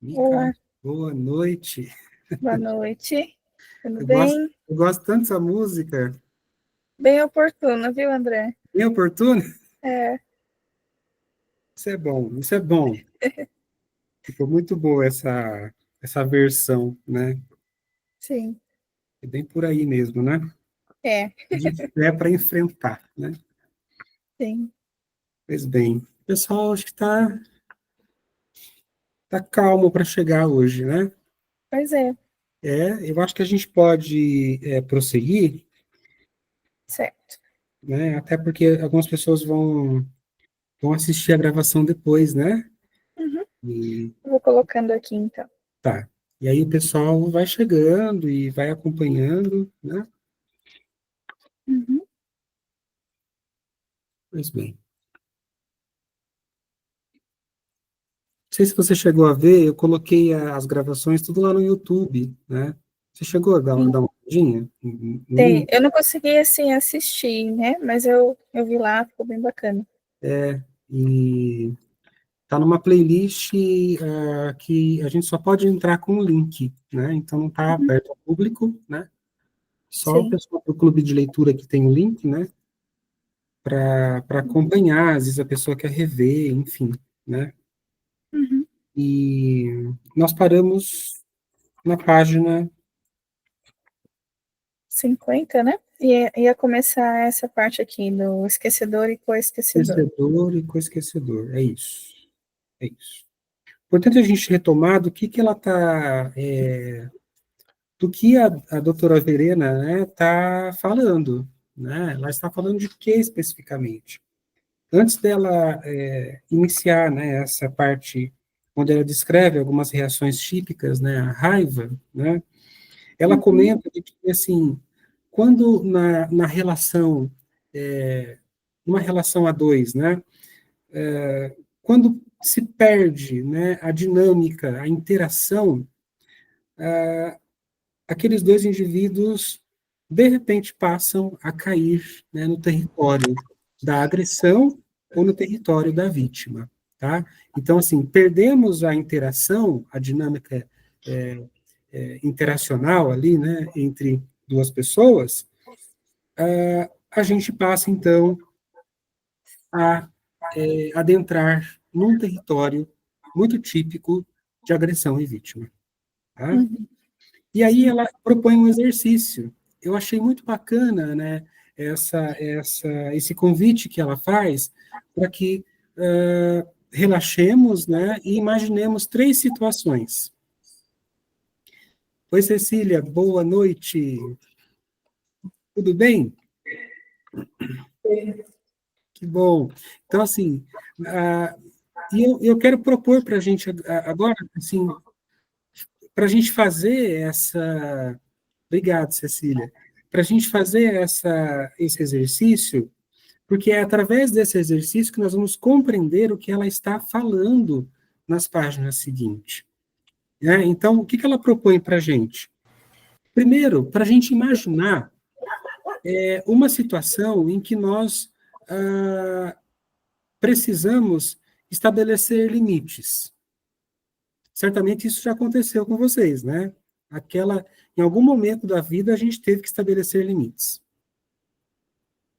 Mica, Olá, boa noite. boa noite. Tudo Eu gosto, bem? eu gosto tanto dessa música. Bem oportuno, viu, André? Bem oportuna. É, Isso é bom, isso é bom. Ficou muito boa essa versão, né? sim, É bem por aí mesmo, né? é, De pé para enfrentar, né? sim. Pois bem, o pessoal acho que tá calmo para chegar hoje, né? Pois é, Eu acho que a gente pode prosseguir, certo. né? Até porque algumas pessoas vão assistir a gravação depois, né? Uhum. E Vou colocando aqui, então. tá. E aí o pessoal vai chegando e vai acompanhando, né? Uhum. Pois bem. Não sei se você chegou a ver, eu coloquei as gravações tudo lá no YouTube, né? Você chegou a Sim, dar uma olhadinha no tem. link? Eu não consegui, assim, assistir, né? Mas eu vi lá, ficou bem bacana. E tá numa playlist que a gente só pode entrar com o link, né? Então não está Uhum. aberto ao público, né? Só o Sim. pessoal do clube de leitura que tem o link, né? Para acompanhar, às vezes a pessoa quer rever, enfim, né? Uhum. E nós paramos na página 50, né? Ia começar essa parte aqui do esquecedor e co-esquecedor. esquecedor e co-esquecedor. É isso. É isso. Importante a gente retomar do que ela está, do que a doutora Verena, né, está falando, né? Ela está falando de que especificamente? Antes dela iniciar, né, essa parte onde ela descreve algumas reações típicas, né, a raiva, né, ela Uhum. comenta que, assim, quando na relação, uma relação a dois, né, quando se perde, né, a dinâmica, a interação, aqueles dois indivíduos, de repente, passam a cair, né, no território da agressão ou no território da vítima, tá? Então, assim, perdemos a interação, a dinâmica interacional ali, né, entre duas pessoas, a gente passa, então, a adentrar num território muito típico de agressão e vítima, tá? Uhum. E aí Sim. ela propõe um exercício. Eu achei muito bacana, né, esse convite que ela faz para que relaxemos, né, e imaginemos três situações. Oi, Cecília, boa noite. Tudo bem? Que bom. Então, assim, uh, eu quero propor para a gente agora, assim, para a gente fazer essa. Obrigado, Cecília. Para a gente fazer esse exercício, porque é através desse exercício que nós vamos compreender o que ela está falando nas páginas seguintes, né? Então, o que ela propõe para a gente? Primeiro, para a gente imaginar uma situação em que nós precisamos estabelecer limites. Certamente isso já aconteceu com vocês, né? Em algum momento da vida, a gente teve que estabelecer limites,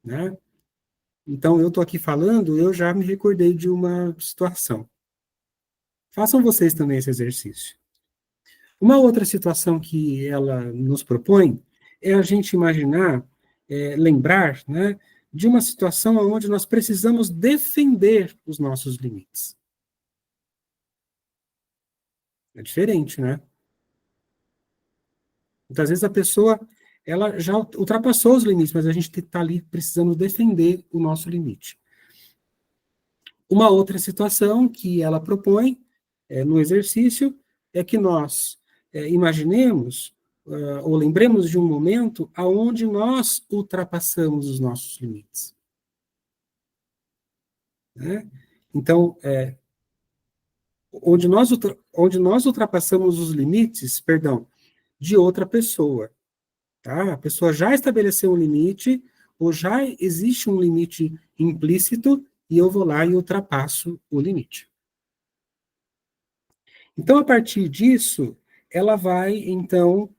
né? Então, eu estou aqui falando, eu já me recordei de uma situação. Façam vocês também esse exercício. Uma outra situação que ela nos propõe é a gente imaginar, lembrar, né, de uma situação onde nós precisamos defender os nossos limites. É diferente, né? Muitas vezes a pessoa ela já ultrapassou os limites, mas a gente está ali precisando defender o nosso limite. Uma outra situação que ela propõe no exercício é que nós imaginemos ou lembremos de um momento aonde nós ultrapassamos os nossos limites, né? Então, onde nós ultrapassamos os limites, perdão, de outra pessoa, tá? A pessoa já estabeleceu um limite ou já existe um limite implícito e eu vou lá e ultrapasso o limite. Então, a partir disso, ela vai, então,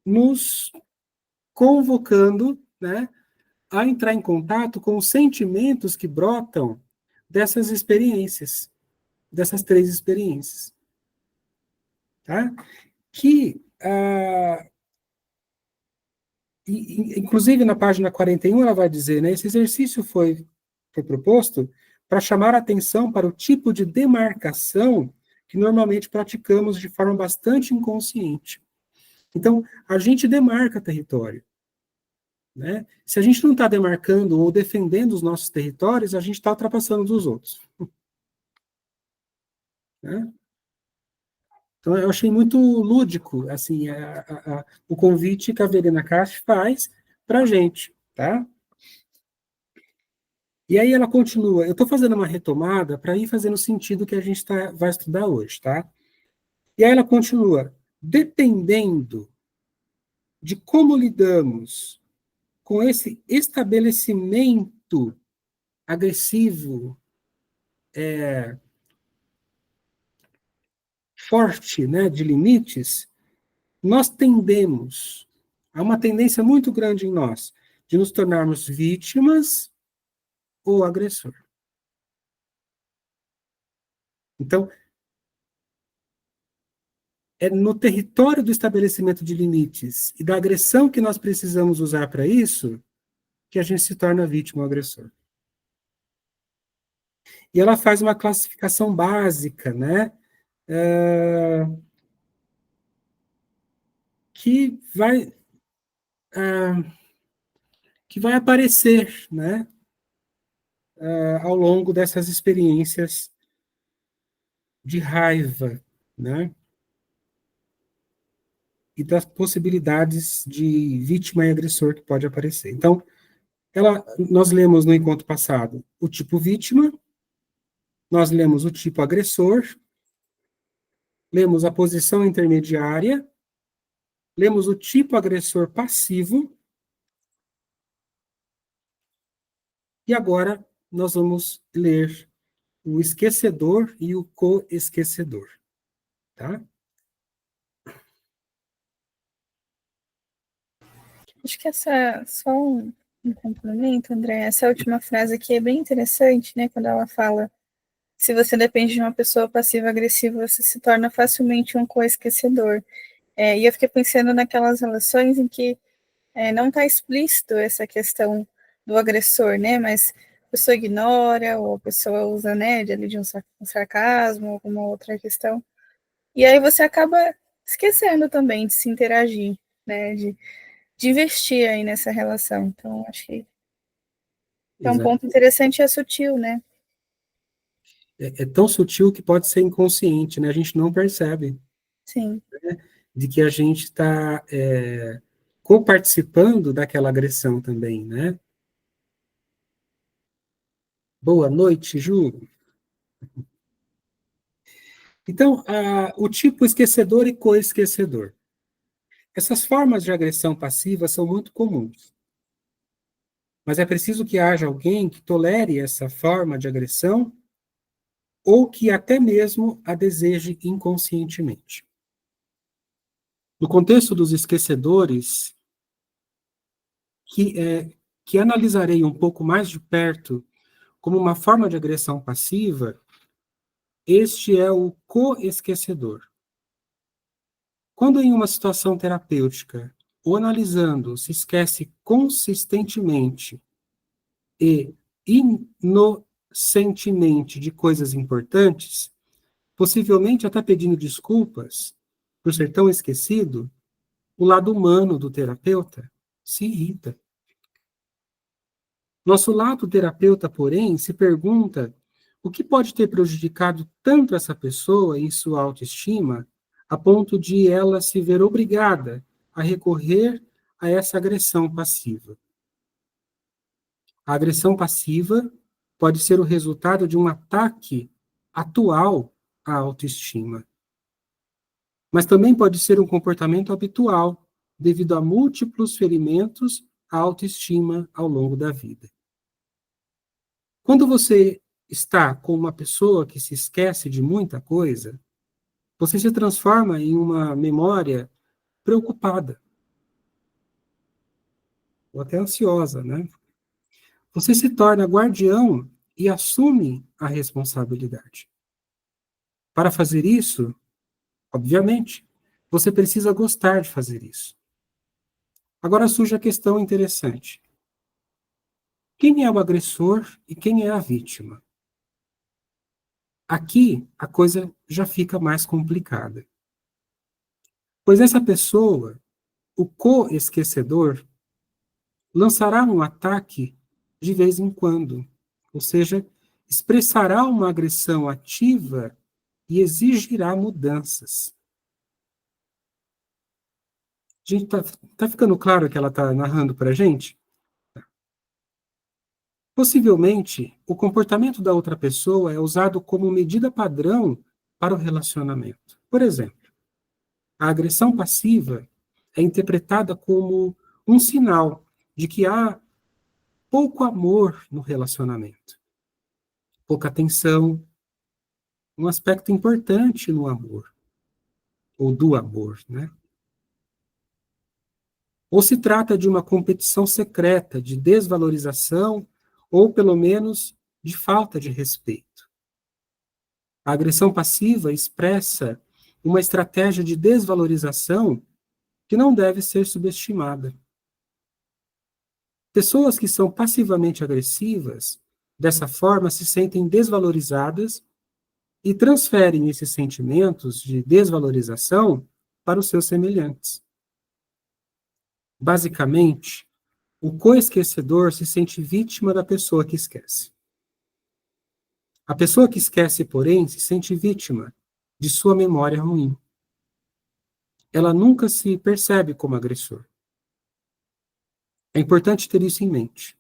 nos convocando, né, a entrar em contato com os sentimentos que brotam dessas experiências, dessas 3 experiências. Tá? Que, inclusive na página 41, ela vai dizer, né, esse exercício foi proposto para chamar a atenção para o tipo de demarcação que normalmente praticamos de forma bastante inconsciente. Então, a gente demarca território. Né? Se a gente não está demarcando ou defendendo os nossos territórios, a gente está ultrapassando os outros. Né? Então, eu achei muito lúdico assim, o convite que a Verena Cast faz para a gente. Tá? E aí ela continua, eu estou fazendo uma retomada para ir fazendo sentido que a gente vai estudar hoje. Tá? E aí ela continua, dependendo de como lidamos com esse estabelecimento agressivo, forte, né, de limites, nós tendemos, há uma tendência muito grande em nós, de nos tornarmos vítimas ou agressor. Então, é no território do estabelecimento de limites e da agressão que nós precisamos usar para isso que a gente se torna vítima ou agressor. E ela faz uma classificação básica, né? Que vai aparecer, né? Ao longo dessas experiências de raiva, né? E das possibilidades de vítima e agressor que pode aparecer. Então, nós lemos no encontro passado o tipo vítima, nós lemos o tipo agressor, lemos a posição intermediária, lemos o tipo agressor passivo, e agora nós vamos ler o esquecedor e o co-esquecedor. Tá? Acho que só um complemento, André. Essa última frase aqui é bem interessante, né? Quando ela fala: se você depende de uma pessoa passiva-agressiva, você se torna facilmente um co-esquecedor. E eu fiquei pensando naquelas relações em que não está explícito essa questão do agressor, né? Mas a pessoa ignora, ou a pessoa usa, né, de um sarcasmo, alguma outra questão. E aí você acaba esquecendo também de se interagir, né? De investir aí nessa relação. Então, acho que é um Exato. ponto interessante e é sutil, né? É tão sutil que pode ser inconsciente, né? A gente não percebe. Sim. Né? De que a gente está coparticipando daquela agressão também, né? Boa noite, Ju. Então, o tipo esquecedor e co-esquecedor. Essas formas de agressão passiva são muito comuns. Mas é preciso que haja alguém que tolere essa forma de agressão ou que até mesmo a deseje inconscientemente. No contexto dos esquecedores, que analisarei um pouco mais de perto como uma forma de agressão passiva, este é o co-esquecedor. Quando em uma situação terapêutica, o analisando se esquece consistentemente e inocentemente de coisas importantes, possivelmente até pedindo desculpas por ser tão esquecido, o lado humano do terapeuta se irrita. Nosso lado terapeuta, porém, se pergunta o que pode ter prejudicado tanto essa pessoa em sua autoestima a ponto de ela se ver obrigada a recorrer a essa agressão passiva. A agressão passiva pode ser o resultado de um ataque atual à autoestima, mas também pode ser um comportamento habitual devido a múltiplos ferimentos à autoestima ao longo da vida. Quando você está com uma pessoa que se esquece de muita coisa, você se transforma em uma memória preocupada, ou até ansiosa, né? Você se torna guardião e assume a responsabilidade. Para fazer isso, obviamente, você precisa gostar de fazer isso. Agora surge a questão interessante. Quem é o agressor e quem é a vítima? Aqui a coisa já fica mais complicada. Pois essa pessoa, o co-esquecedor, lançará um ataque de vez em quando, ou seja, expressará uma agressão ativa e exigirá mudanças. Gente, tá ficando claro o que ela está narrando para a gente? Possivelmente, o comportamento da outra pessoa é usado como medida padrão para o relacionamento. Por exemplo, a agressão passiva é interpretada como um sinal de que há pouco amor no relacionamento, pouca atenção, um aspecto importante no amor, ou do amor, né? Ou se trata de uma competição secreta, de desvalorização, ou pelo menos de falta de respeito. A agressão passiva expressa uma estratégia de desvalorização que não deve ser subestimada. Pessoas que são passivamente agressivas, dessa forma, se sentem desvalorizadas e transferem esses sentimentos de desvalorização para os seus semelhantes. Basicamente, o coesquecedor se sente vítima da pessoa que esquece. A pessoa que esquece, porém, se sente vítima de sua memória ruim. Ela nunca se percebe como agressor. É importante ter isso em mente,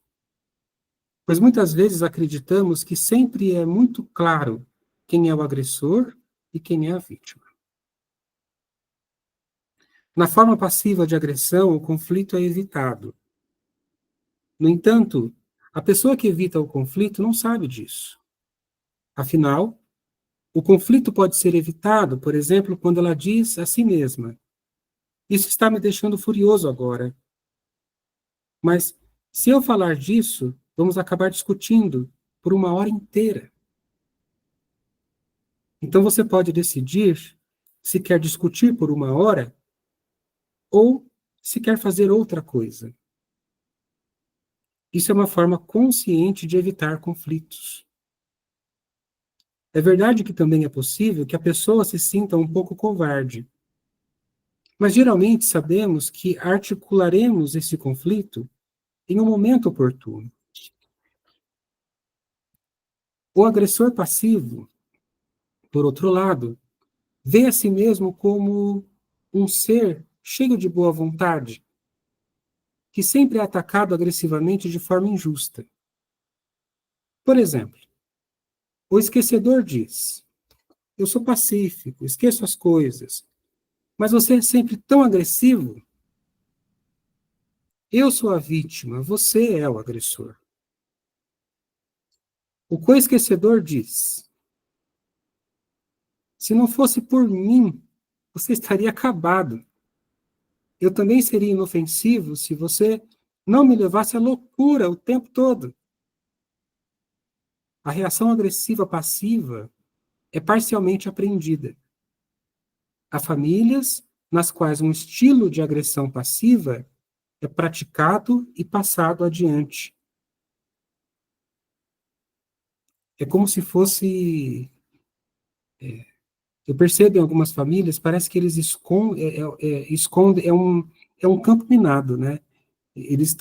pois muitas vezes acreditamos que sempre é muito claro quem é o agressor e quem é a vítima. Na forma passiva de agressão, o conflito é evitado. No entanto, a pessoa que evita o conflito não sabe disso. Afinal, o conflito pode ser evitado, por exemplo, quando ela diz a si mesma: isso está me deixando furioso agora. Mas, se eu falar disso, vamos acabar discutindo por uma hora inteira. Então você pode decidir se quer discutir por uma hora ou se quer fazer outra coisa. Isso é uma forma consciente de evitar conflitos. É verdade que também é possível que a pessoa se sinta um pouco covarde. Mas geralmente sabemos que articularemos esse conflito em um momento oportuno. O agressor passivo, por outro lado, vê a si mesmo como um ser cheio de boa vontade, que sempre é atacado agressivamente de forma injusta. Por exemplo, o esquecedor diz: eu sou pacífico, esqueço as coisas, mas você é sempre tão agressivo. Eu sou a vítima, você é o agressor. O co-esquecedor diz: se não fosse por mim, você estaria acabado. Eu também seria inofensivo se você não me levasse à loucura o tempo todo. A reação agressiva passiva é parcialmente aprendida. Há famílias nas quais um estilo de agressão passiva é praticado e passado adiante. É como se fosse. Eu percebo em algumas famílias, parece que eles escondem, é um campo minado, né? Eles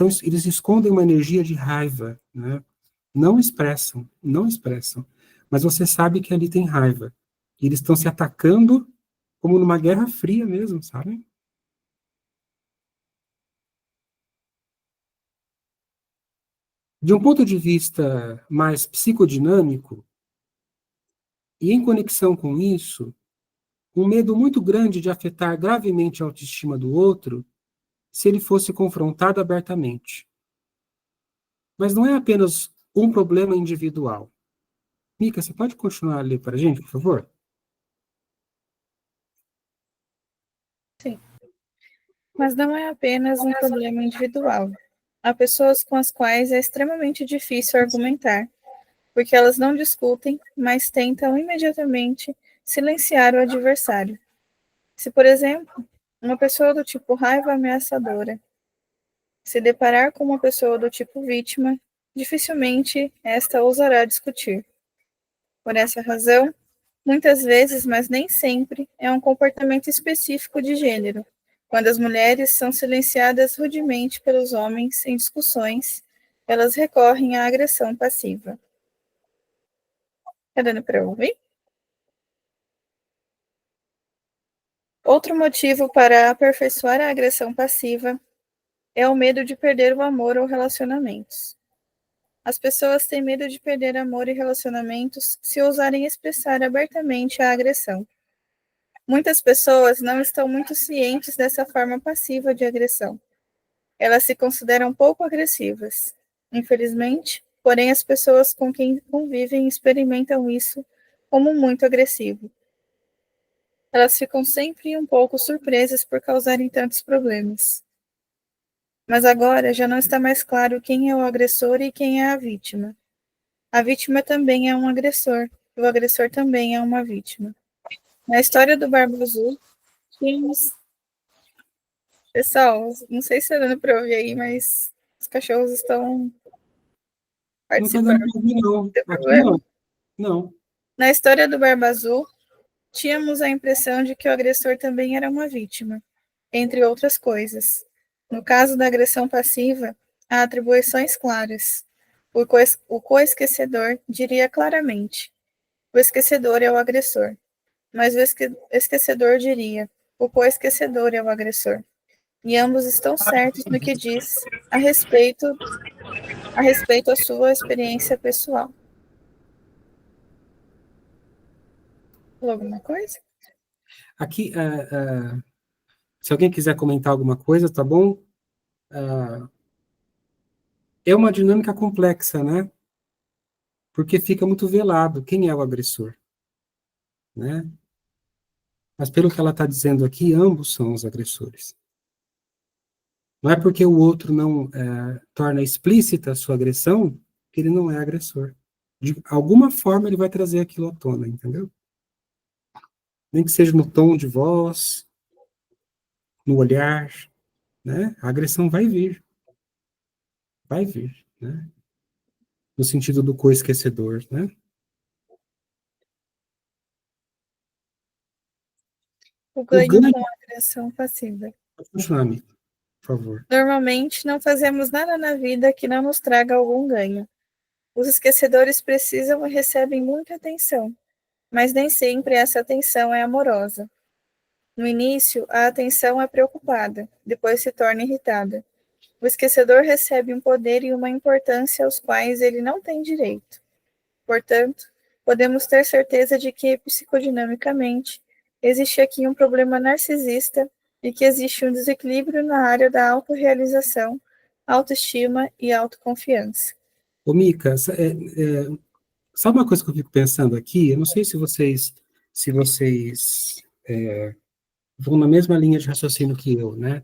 escondem uma energia de raiva, né? Não expressam, não expressam. Mas você sabe que ali tem raiva. E eles estão se atacando como numa guerra fria mesmo, sabe? De um ponto de vista mais psicodinâmico, e em conexão com isso, um medo muito grande de afetar gravemente a autoestima do outro se ele fosse confrontado abertamente. Mas não é apenas um problema individual. Mica, você pode continuar a ler para a gente, por favor? Sim. Mas não é apenas um problema individual. Há pessoas com as quais é extremamente difícil argumentar, porque elas não discutem, mas tentam imediatamente silenciar o adversário. Se, por exemplo, uma pessoa do tipo raiva ameaçadora se deparar com uma pessoa do tipo vítima, dificilmente esta ousará discutir. Por essa razão, muitas vezes, mas nem sempre, é um comportamento específico de gênero, quando as mulheres são silenciadas rudemente pelos homens em discussões, elas recorrem à agressão passiva. Tá dando para ouvir? Outro motivo para aperfeiçoar a agressão passiva é o medo de perder o amor ou relacionamentos. As pessoas têm medo de perder amor e relacionamentos se ousarem expressar abertamente a agressão. Muitas pessoas não estão muito cientes dessa forma passiva de agressão. Elas se consideram pouco agressivas. Infelizmente, porém, as pessoas com quem convivem experimentam isso como muito agressivo. Elas ficam sempre um pouco surpresas por causarem tantos problemas. Mas agora já não está mais claro quem é o agressor e quem é a vítima. A vítima também é um agressor, e o agressor também é uma vítima. Na história do Barba Azul, tínhamos... Pessoal, não sei se está dando para ouvir aí, mas os cachorros estão Não está dando participando. para ouvir, não. Tem Aqui problema? não. Não. Na história do Barba Azul, tínhamos a impressão de que o agressor também era uma vítima, entre outras coisas. No caso da agressão passiva, há atribuições claras. O coesquecedor diria claramente: o esquecedor é o agressor. Mas o esquecedor diria: o coesquecedor é o agressor. E ambos estão certos no que diz a respeito à sua experiência pessoal. Falou alguma coisa? Aqui, se alguém quiser comentar alguma coisa, tá bom? É uma dinâmica complexa, né? Porque fica muito velado quem é o agressor, né? Mas pelo que ela está dizendo aqui, ambos são os agressores. Não é porque o outro não torna explícita a sua agressão que ele não é agressor. De alguma forma ele vai trazer aquilo à tona, entendeu? Nem que seja no tom de voz, no olhar, né? A agressão vai vir, né? No sentido do coesquecedor, né? O O ganho ganho, com a agressão passiva. pode continuar, amigo, por favor. Normalmente, não fazemos nada na vida que não nos traga algum ganho. Os esquecedores precisam e recebem muita atenção, mas nem sempre essa atenção é amorosa. No início, a atenção é preocupada, depois se torna irritada. O esquecedor recebe um poder e uma importância aos quais ele não tem direito. Portanto, podemos ter certeza de que, psicodinamicamente, existe aqui um problema narcisista e que existe um desequilíbrio na área da autorrealização, autoestima e autoconfiança. Ô, Mica, sabe uma coisa que eu fico pensando aqui? Eu não sei se vocês vão na mesma linha de raciocínio que eu, né?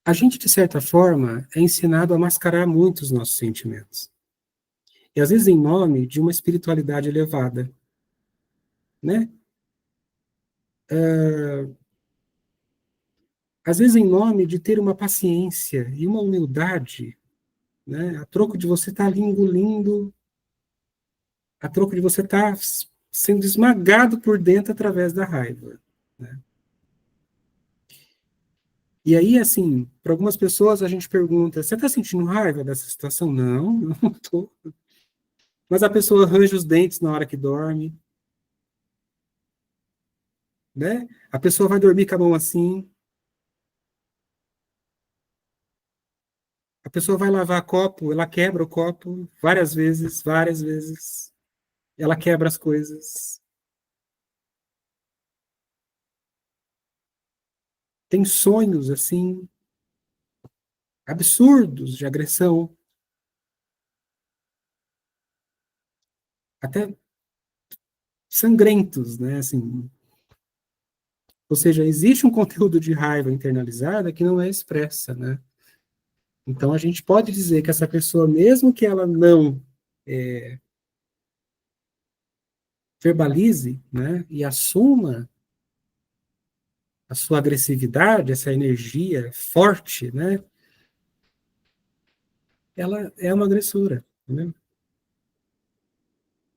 A gente, de certa forma, é ensinado a mascarar muito os nossos sentimentos. E às vezes em nome de uma espiritualidade elevada, né? Às vezes em nome de ter uma paciência e uma humildade, né? A troco de você estar ali engolindo, a troco de você estar sendo esmagado por dentro através da raiva, né? E aí, assim, para algumas pessoas a gente pergunta: você está sentindo raiva dessa situação? Não, não estou. Mas a pessoa arranja os dentes na hora que dorme, né? A pessoa vai dormir com a mão assim, a pessoa vai lavar copo, ela quebra o copo várias vezes, ela quebra as coisas. Tem sonhos, assim, absurdos de agressão, até sangrentos, né? Assim, ou seja, existe um conteúdo de raiva internalizada que não é expressa, né? Então, a gente pode dizer que essa pessoa, mesmo que ela não verbalize, né, e assuma a sua agressividade, essa energia forte, né, ela é uma agressora, né?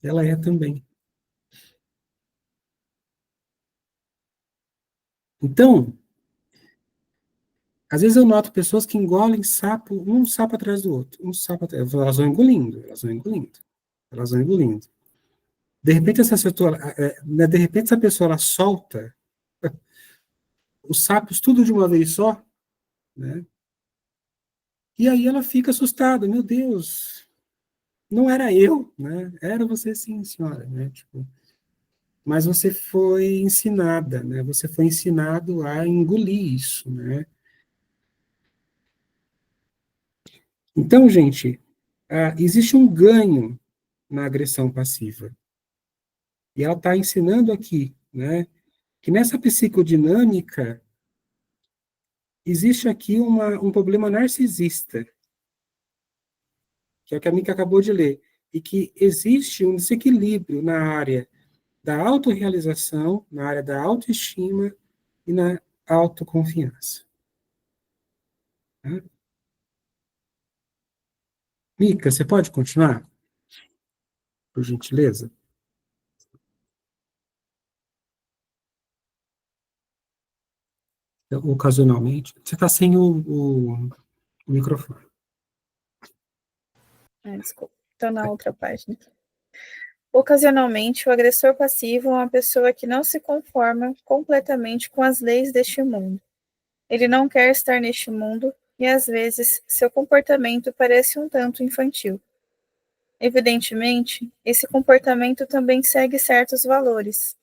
Ela é também. Então, às vezes eu noto pessoas que engolem sapo, um sapo atrás do outro, um sapo atrás, elas vão engolindo, elas vão engolindo, elas vão engolindo. De repente de repente essa pessoa ela solta os sapos tudo de uma vez só, né? E aí ela fica assustada, meu Deus, não era eu, né? Era você sim, senhora, né? Tipo, mas você foi ensinada, né? Você foi ensinado a engolir isso, né? Então, gente, existe um ganho na agressão passiva. E ela está ensinando aqui, né? Que nessa psicodinâmica existe aqui um problema narcisista, que é o que a Mika acabou de ler, e que existe um desequilíbrio na área da autorrealização, na área da autoestima e na autoconfiança. Tá? Mika, você pode continuar, por gentileza? Ocasionalmente. Você está sem o microfone. Desculpa, estou na outra página. Ocasionalmente, o agressor passivo é uma pessoa que não se conforma completamente com as leis deste mundo. Ele não quer estar neste mundo e, às vezes, seu comportamento parece um tanto infantil. Evidentemente, esse comportamento também segue certos valores.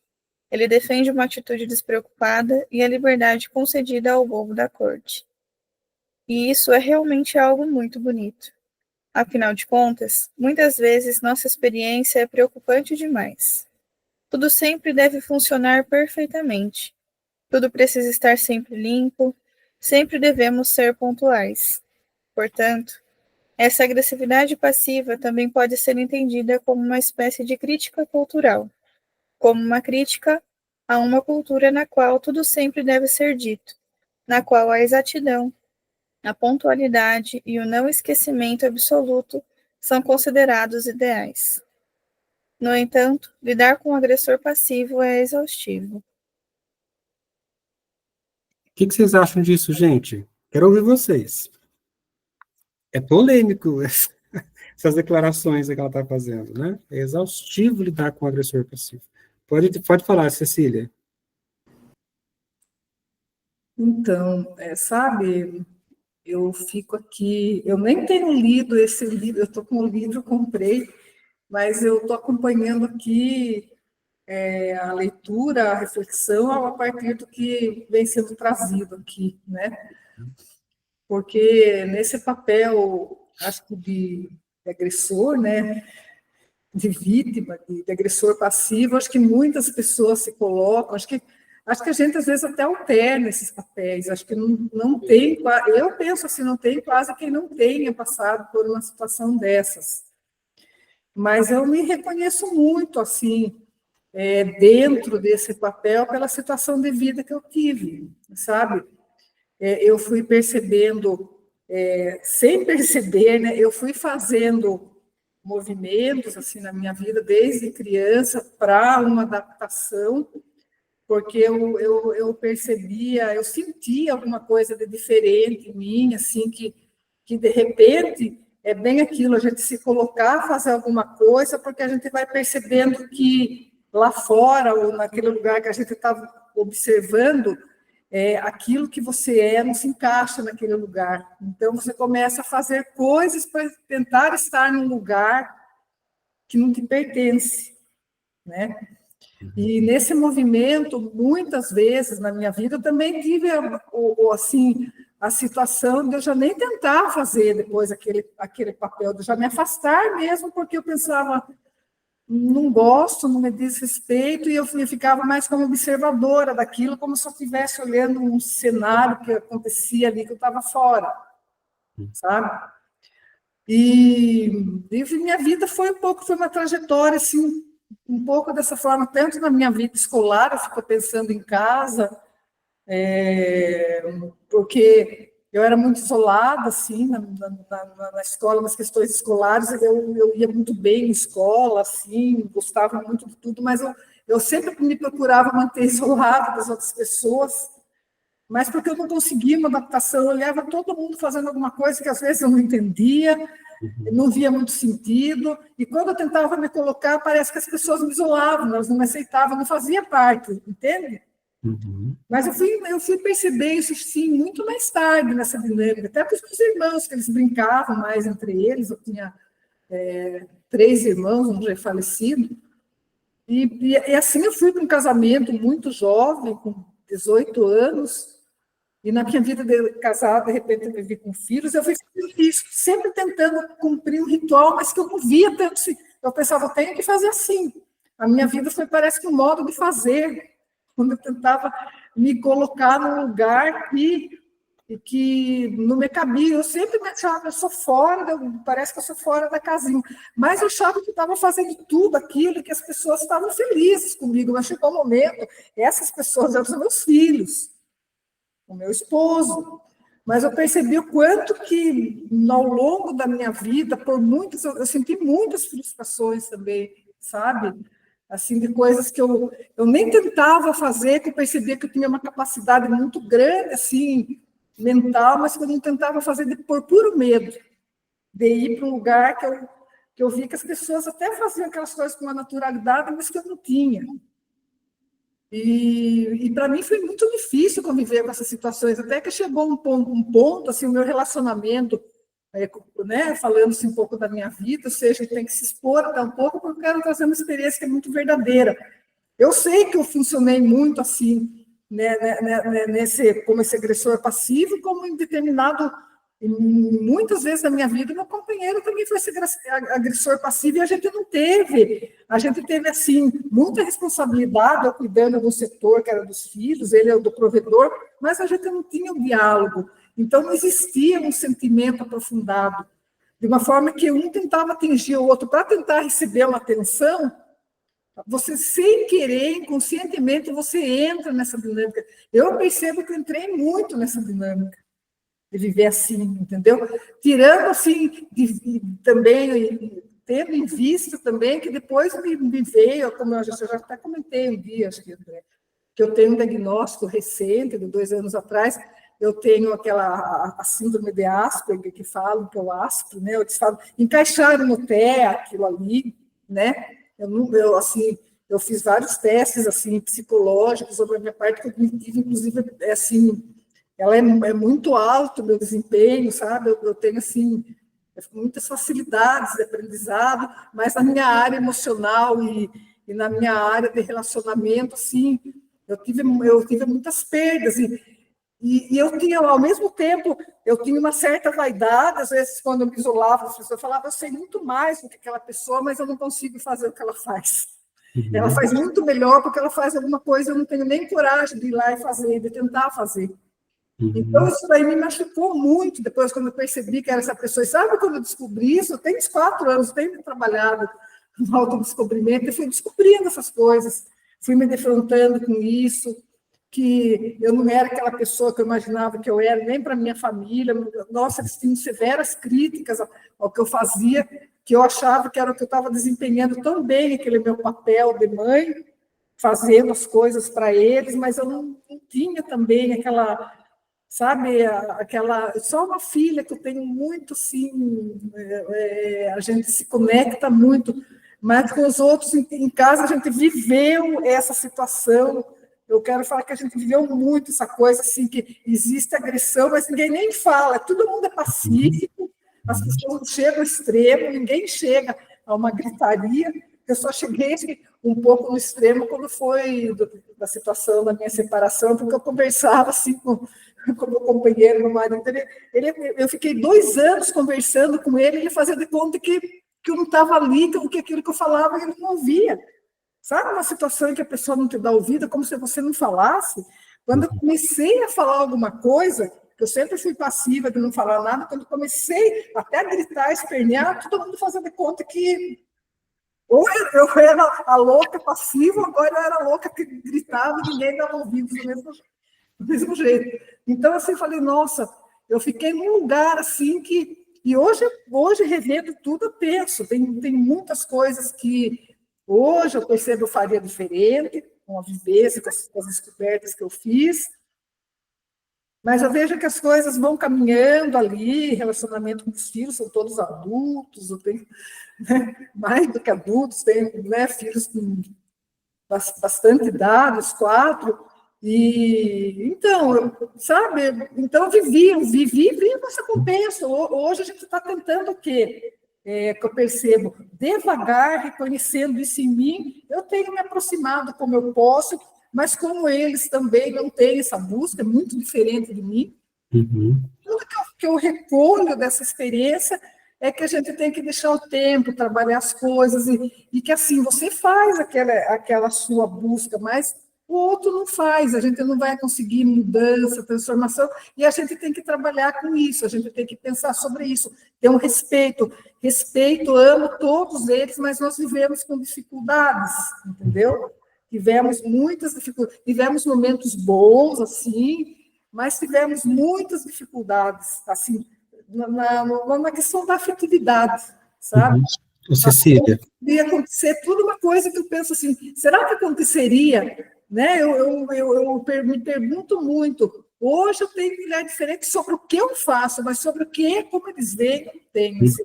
Ele defende uma atitude despreocupada e a liberdade concedida ao bobo da corte. E isso é realmente algo muito bonito. Afinal de contas, muitas vezes nossa experiência é preocupante demais. Tudo sempre deve funcionar perfeitamente. Tudo precisa estar sempre limpo. Sempre devemos ser pontuais. Portanto, essa agressividade passiva também pode ser entendida como uma espécie de crítica cultural, como uma crítica a uma cultura na qual tudo sempre deve ser dito, na qual a exatidão, a pontualidade e o não esquecimento absoluto são considerados ideais. No entanto, lidar com o agressor passivo é exaustivo. O que vocês acham disso, gente? Quero ouvir vocês. É polêmico essas declarações que ela está fazendo, né? É exaustivo lidar com o agressor passivo. Pode falar, Cecília. Então, sabe, eu fico aqui, eu nem tenho lido esse livro, eu estou com o livro, comprei, mas eu estou acompanhando aqui a leitura, a reflexão, a partir do que vem sendo trazido aqui, né? Porque nesse papel, acho que de agressor, né? De vítima, de agressor passivo, acho que muitas pessoas se colocam, acho que a gente às vezes até alterna esses papéis, acho que não tem, eu penso assim, não tem quase quem não tenha passado por uma situação dessas. Mas eu me reconheço muito, assim, dentro desse papel, pela situação de vida que eu tive, sabe? Eu fui percebendo, sem perceber, né? Eu fui fazendo movimentos assim na minha vida desde criança para uma adaptação, porque eu percebia, eu sentia alguma coisa de diferente em mim, assim, que de repente é bem aquilo, a gente se colocar, fazer alguma coisa, porque a gente vai percebendo que lá fora, ou naquele lugar que a gente estava observando, aquilo que você não se encaixa naquele lugar. Então, você começa a fazer coisas para tentar estar num lugar que não te pertence, né? E nesse movimento, muitas vezes na minha vida, eu também tive assim, a situação de eu já nem tentar fazer depois aquele papel, de já me afastar mesmo, porque eu pensava, não gosto, não me diz respeito, e eu ficava mais como observadora daquilo, como se eu estivesse olhando um cenário que acontecia ali, que eu estava fora, sabe? E minha vida foi uma trajetória, assim, um pouco dessa forma, tanto na minha vida escolar, eu fico pensando em casa, porque eu era muito isolada, assim, na escola, nas questões escolares, eu ia muito bem em escola, assim, gostava muito de tudo, mas eu sempre me procurava manter isolada das outras pessoas, mas porque eu não conseguia uma adaptação, eu olhava todo mundo fazendo alguma coisa que às vezes eu não entendia, não via muito sentido, e quando eu tentava me colocar, parece que as pessoas me isolavam, elas não me aceitavam, não fazia parte, entende? Uhum. Mas eu fui perceber isso, sim, muito mais tarde nessa dinâmica, até para os meus irmãos, que eles brincavam mais entre eles, eu tinha 3 irmãos, um já é falecido, e assim eu fui para um casamento muito jovem, com 18 anos, e na minha vida de casada, de repente eu me vi com filhos, eu fui isso, sempre tentando cumprir um ritual, mas que eu não via tanto assim. Eu pensava, eu tenho que fazer assim. A minha vida foi, parece que um modo de fazer, quando eu tentava me colocar num lugar que não me cabia. Eu sempre me achava, eu sou fora, parece que eu sou fora da casinha. Mas eu achava que eu estava fazendo tudo aquilo, que as pessoas estavam felizes comigo. Mas chegou um momento, essas pessoas eram os meus filhos, o meu esposo. Mas eu percebi o quanto que, ao longo da minha vida, eu senti muitas frustrações também, sabe? Assim, de coisas que eu nem tentava fazer, que eu percebia que eu tinha uma capacidade muito grande, assim, mental, mas que eu não tentava fazer por puro medo de ir para um lugar que eu via que as pessoas até faziam aquelas coisas com uma naturalidade, mas que eu não tinha. E para mim foi muito difícil conviver com essas situações, até que chegou um ponto assim, o meu relacionamento, né, falando-se um pouco da minha vida, ou seja, tem que se expor até um pouco, porque eu quero trazer uma experiência que é muito verdadeira. Eu sei que eu funcionei muito assim, né, como esse agressor passivo, como em determinado... Muitas vezes na minha vida, meu companheiro também foi esse agressor passivo e a gente teve, assim, muita responsabilidade, eu cuidando do setor, que era dos filhos, ele é o do provedor, mas a gente não tinha um diálogo, então não existia um sentimento aprofundado, de uma forma que um tentava atingir o outro para tentar receber uma atenção, você, sem querer, inconscientemente, você entra nessa dinâmica. Eu percebo que eu entrei muito nessa dinâmica, de viver assim, entendeu? Tirando, assim, também, tendo em vista também, que depois me veio, como eu já até comentei um dia, acho que eu tenho um diagnóstico recente, de 2 anos atrás, eu tenho a síndrome de Asperger, que falam que é o Asper, né? Eles falam, encaixaram no pé aquilo ali, né? Eu fiz vários testes, assim, psicológicos sobre a minha parte cognitiva, inclusive, assim, ela é muito alto, o meu desempenho, sabe? Eu tenho, assim, muitas facilidades de aprendizado, mas na minha área emocional e na minha área de relacionamento, assim, eu tive muitas perdas. E eu tinha, ao mesmo tempo, eu tinha uma certa vaidade, às vezes, quando eu me isolava, as pessoas falavam, eu sei muito mais do que aquela pessoa, mas eu não consigo fazer o que ela faz. Uhum. Ela faz muito melhor porque ela faz alguma coisa, eu não tenho nem coragem de ir lá e fazer, de tentar fazer. Então, isso daí me machucou muito, depois, quando eu percebi que era essa pessoa. E sabe quando eu descobri isso? Eu tenho uns 4 anos, tenho trabalhado no autodescobrimento, e fui descobrindo essas coisas, fui me defrontando com isso, que eu não era aquela pessoa que eu imaginava que eu era, nem para minha família. Nossa, eles tinham severas críticas ao que eu fazia, que eu achava que era o que eu estava desempenhando tão bem, aquele meu papel de mãe, fazendo as coisas para eles, mas eu não tinha também aquela... Sabe, só uma filha que eu tenho muito, sim, a gente se conecta muito, mas com os outros em casa a gente viveu essa situação. Eu quero falar que a gente viveu muito essa coisa, assim, que existe agressão, mas ninguém nem fala, todo mundo é pacífico, as pessoas não chegam ao extremo, ninguém chega a uma gritaria. Eu só cheguei um pouco no extremo quando foi da situação da minha separação, porque eu conversava assim com o meu companheiro, meu marido. Eu fiquei 2 anos conversando com ele, ele fazia de conta que que eu não estava ali, que aquilo que eu falava ele não ouvia. Sabe uma situação em que a pessoa não te dá ouvido, como se você não falasse? Quando eu comecei a falar alguma coisa, eu sempre fui passiva de não falar nada, quando comecei até a gritar, espernear, todo mundo fazendo de conta que ou eu era a louca passiva, agora eu era a louca que gritava e ninguém dava ouvidos do mesmo jeito. Então, assim, falei, nossa, eu fiquei num lugar assim que... E hoje revendo tudo, eu penso, tem muitas coisas que hoje eu percebo eu faria diferente, com a vivência, com as descobertas que eu fiz, mas eu vejo que as coisas vão caminhando ali, relacionamento com os filhos, são todos adultos, eu tenho, né, mais do que adultos, tenho, né, filhos com bastante idade, os 4, e então, sabe, então eu vivi com essa compensa. Hoje a gente está tentando o quê? Que eu percebo, devagar, reconhecendo isso em mim, eu tenho me aproximado como eu posso, mas como eles também não têm essa busca, muito diferente de mim, tudo que eu recolho dessa experiência é que a gente tem que deixar o tempo, trabalhar as coisas, e que assim, você faz aquela sua busca, mas o outro não faz, a gente não vai conseguir mudança, transformação, e a gente tem que trabalhar com isso, a gente tem que pensar sobre isso, ter um respeito, amo todos eles, mas nós vivemos com dificuldades, entendeu? Tivemos muitas dificuldades, tivemos momentos bons, assim, mas tivemos muitas dificuldades, assim, na questão da afetividade, sabe? Cecília. Ia acontecer tudo uma coisa que eu penso assim, será que aconteceria? Né? Eu me pergunto muito. Hoje eu tenho que olhar diferente sobre o que eu faço, mas sobre o que, como eles veem, eu não tenho. Assim,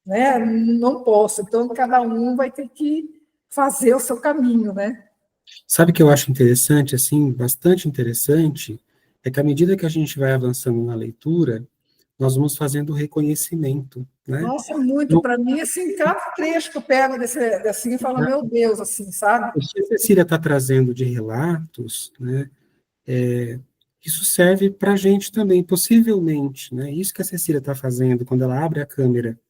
né? Não posso. Então, cada um vai ter que fazer o seu caminho, né? Sabe o que eu acho interessante, assim, bastante interessante, é que à medida que a gente vai avançando na leitura, nós vamos fazendo o reconhecimento, né? Nossa, muito. Para mim, assim, cada trecho que eu pego assim, eu falo, meu Deus, assim, sabe? O que a Cecília está trazendo de relatos, né, isso serve para a gente também, possivelmente, né? Isso que a Cecília está fazendo quando ela abre a câmera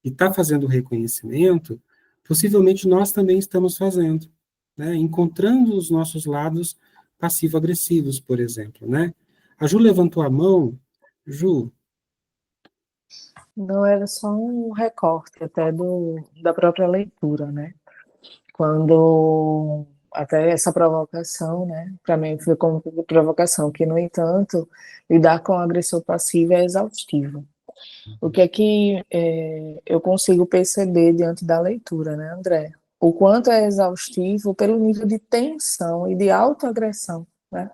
e está fazendo o reconhecimento, possivelmente nós também estamos fazendo, né? Encontrando os nossos lados passivo-agressivos, por exemplo, né? A Ju levantou a mão. Ju. Não, era só um recorte até da própria leitura, né? Quando até essa provocação, né? Para mim foi como provocação, que, no entanto, lidar com o agressor passivo é exaustivo. O que é que eu consigo perceber diante da leitura, né, André? O quanto é exaustivo pelo nível de tensão e de autoagressão, né?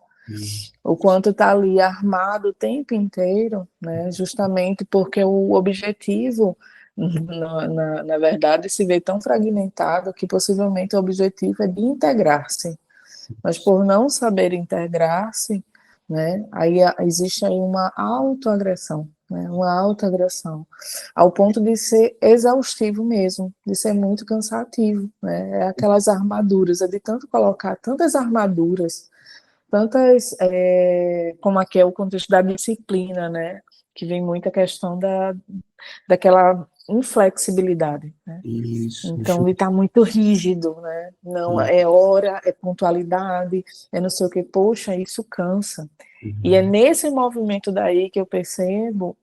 O quanto está ali armado o tempo inteiro, né? Justamente porque o objetivo, na verdade, se vê tão fragmentado que possivelmente o objetivo é de integrar-se. Mas por não saber integrar-se, né, aí existe aí uma autoagressão, né, ao ponto de ser exaustivo mesmo, de ser muito cansativo, né, é aquelas armaduras, é de tanto colocar tantas armaduras, tantas, como aqui é o contexto da disciplina, né, que vem muita questão daquela inflexibilidade, né? Isso, Então ele está muito rígido, né? Não é hora, é pontualidade, é não sei o que, poxa, isso cansa. E é nesse movimento daí que eu percebo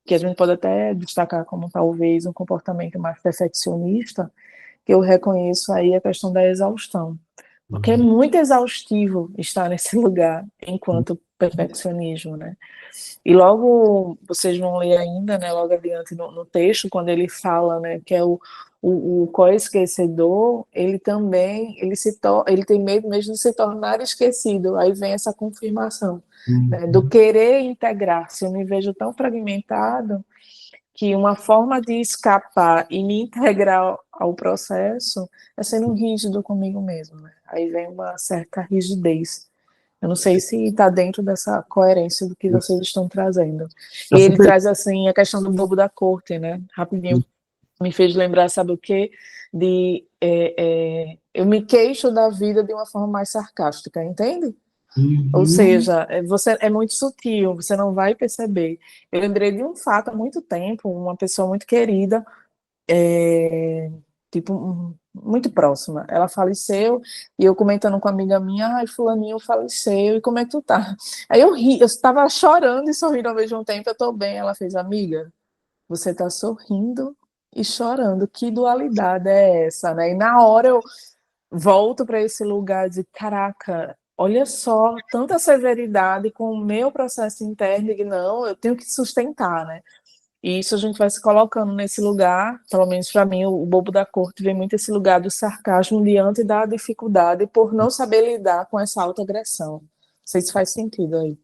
que a gente pode até destacar como talvez um comportamento mais perfeccionista, que eu reconheço aí a questão da exaustão. Porque é muito exaustivo estar nesse lugar enquanto perfeccionismo, né? E logo, vocês vão ler ainda, né, logo adiante no texto, quando ele fala, né, que é o co-esquecedor, ele também, ele tem medo mesmo de se tornar esquecido, aí vem essa confirmação, né, do querer integrar-se. Eu me vejo tão fragmentado que uma forma de escapar e me integrar ao processo é sendo rígido comigo mesmo, né? Aí vem uma certa rigidez. Eu não sei se está dentro dessa coerência do que vocês estão trazendo. E ele traz, assim, a questão do bobo da corte, né? Rapidinho. Me fez lembrar, sabe o quê? Eu me queixo da vida de uma forma mais sarcástica, entende? Ou seja, você é muito sutil, você não vai perceber. Eu lembrei de um fato há muito tempo, uma pessoa muito querida, tipo, muito próxima. Ela faleceu, e eu comentando com uma amiga minha, ai, fulaninho faleceu, e como é que tu tá? Aí eu ri, eu estava chorando e sorrindo ao mesmo tempo, eu tô bem. Ela fez, amiga, você tá sorrindo e chorando, que dualidade é essa, né? E na hora eu volto para esse lugar de, caraca, olha só, tanta severidade com o meu processo interno, e não, eu tenho que sustentar, né? E isso a gente vai se colocando nesse lugar, pelo menos para mim, o Bobo da Corte vem muito esse lugar do sarcasmo diante da dificuldade por não saber lidar com essa autoagressão. Não sei se faz sentido aí.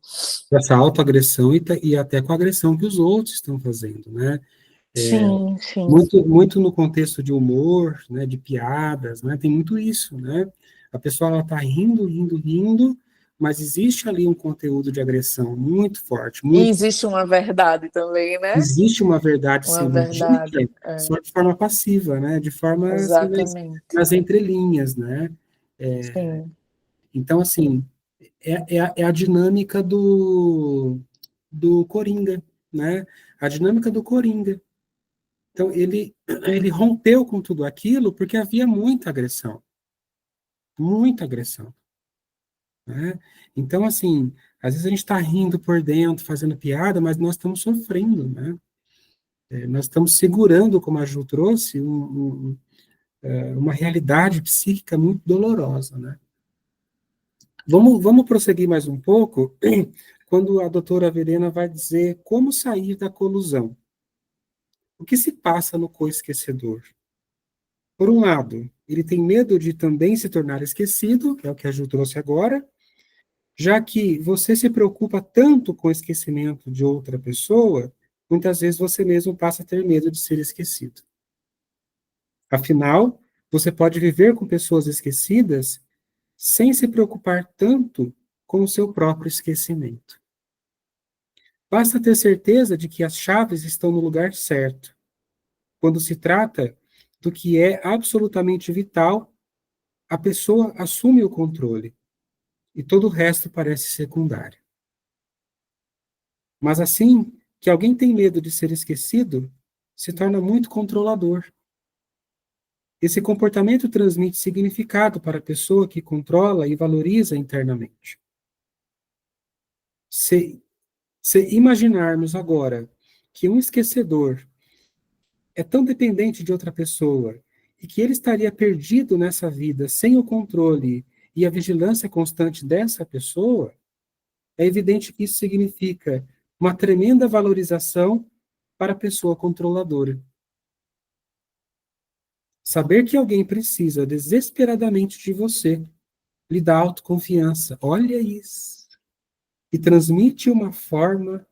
Essa autoagressão e até com a agressão que os outros estão fazendo, né? Sim, sim. Muito no contexto de humor, né, de piadas, né, tem muito isso, né? A pessoa ela tá rindo, mas existe ali um conteúdo de agressão muito forte, E muito. existe uma verdade também, né? Existe uma verdade Uma sendo dita, verdade, só de forma passiva, né? De forma assim, exatamente. nas entrelinhas, né? Sim, Então, assim, é a dinâmica do Coringa, né? A dinâmica do Coringa. Então, ele rompeu com tudo aquilo porque havia muita agressão, né? Então, assim, às vezes a gente está rindo por dentro, fazendo piada, mas nós estamos sofrendo, né? Nós estamos segurando, como a Ju trouxe, uma realidade psíquica muito dolorosa, né? Vamos prosseguir mais um pouco, quando a doutora Verena vai dizer como sair da colusão. O que se passa no coesquecedor? Por um lado, ele tem medo de também se tornar esquecido, que é o que a Ju trouxe agora, já que você se preocupa tanto com o esquecimento de outra pessoa, muitas vezes você mesmo passa a ter medo de ser esquecido. Afinal, você pode viver com pessoas esquecidas sem se preocupar tanto com o seu próprio esquecimento. Basta ter certeza de que as chaves estão no lugar certo, quando se trata do que é absolutamente vital. A pessoa assume o controle e todo o resto parece secundário. Mas assim que alguém tem medo de ser esquecido, se torna muito controlador. Esse comportamento transmite significado para a pessoa que controla e valoriza internamente. Se imaginarmos agora que um esquecedor é tão dependente de outra pessoa e que ele estaria perdido nessa vida sem o controle e a vigilância constante dessa pessoa, é evidente que isso significa uma tremenda valorização para a pessoa controladora. Saber que alguém precisa desesperadamente de você lhe dá autoconfiança. Olha isso. E transmite uma forma,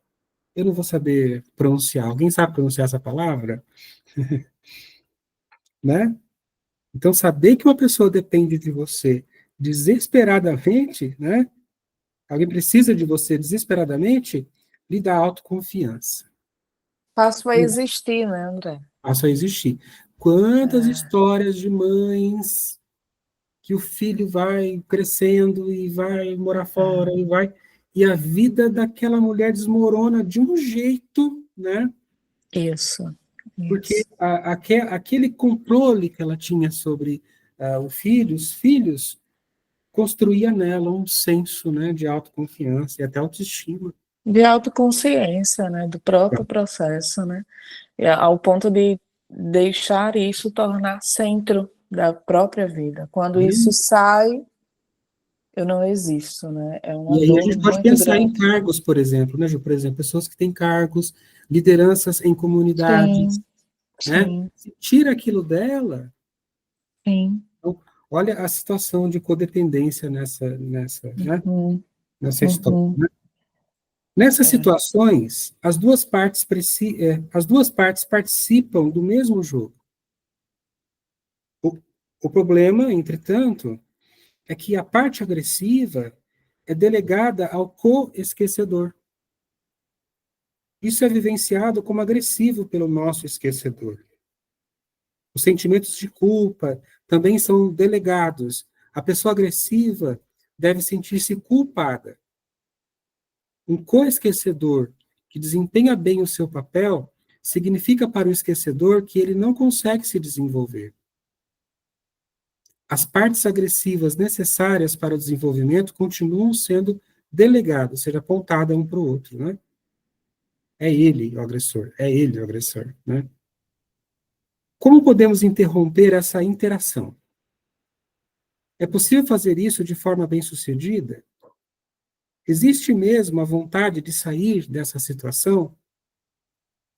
eu não vou saber pronunciar. Alguém sabe pronunciar essa palavra? Né? Então, saber que uma pessoa depende de você desesperadamente, né? Alguém precisa de você desesperadamente, lhe dá autoconfiança. passo a existir, né, André? Passa a existir. Quantas histórias de mães que o filho vai crescendo e vai morar fora e a vida daquela mulher desmorona de um jeito, né? Isso, Porque isso. aquele controle que ela tinha sobre os filhos, construía nela um senso, né, de autoconfiança e até autoestima. De autoconsciência, né, do próprio processo, né, ao ponto de deixar isso tornar centro da própria vida. Quando isso sai, eu não existo, né, é uma E aí a dor gente pode muito pensar em grande. cargos, por exemplo, né, Ju? Por exemplo, pessoas que têm cargos, lideranças em comunidades, Sim, né? sim, Se tira aquilo dela, sim. então, olha a situação de codependência né, Uhum, nessa história. uhum, Né? Nessas é, situações, as duas partes participam do mesmo jogo. O, o problema, entretanto, é que a parte agressiva é delegada ao co-esquecedor. Isso é vivenciado como agressivo pelo nosso esquecedor. Os sentimentos de culpa também são delegados. A pessoa agressiva deve sentir-se culpada. Um co-esquecedor que desempenha bem o seu papel significa para o esquecedor que ele não consegue se desenvolver. As partes agressivas necessárias para o desenvolvimento continuam sendo delegadas, ou seja, apontadas um para o outro, né? É ele o agressor, é ele o agressor, né? Como podemos interromper essa interação? É possível fazer isso de forma bem-sucedida? Existe mesmo a vontade de sair dessa situação?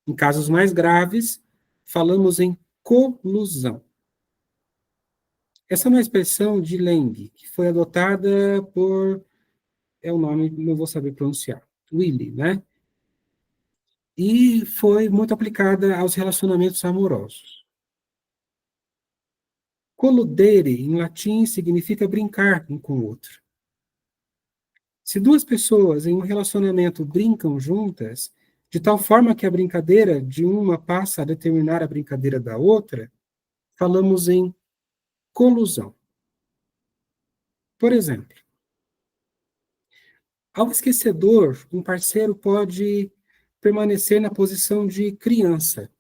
Em casos mais graves, falamos em colusão. Essa é uma expressão de Leng, que foi adotada por, é o nome, não vou saber pronunciar, Willy, né? E foi muito aplicada aos relacionamentos amorosos. Colludere, em latim, significa brincar um com o outro. Se duas pessoas em um relacionamento brincam juntas, de tal forma que a brincadeira de uma passa a determinar a brincadeira da outra, falamos em colusão. Por exemplo, ao esquecedor, um parceiro pode permanecer na posição de criança.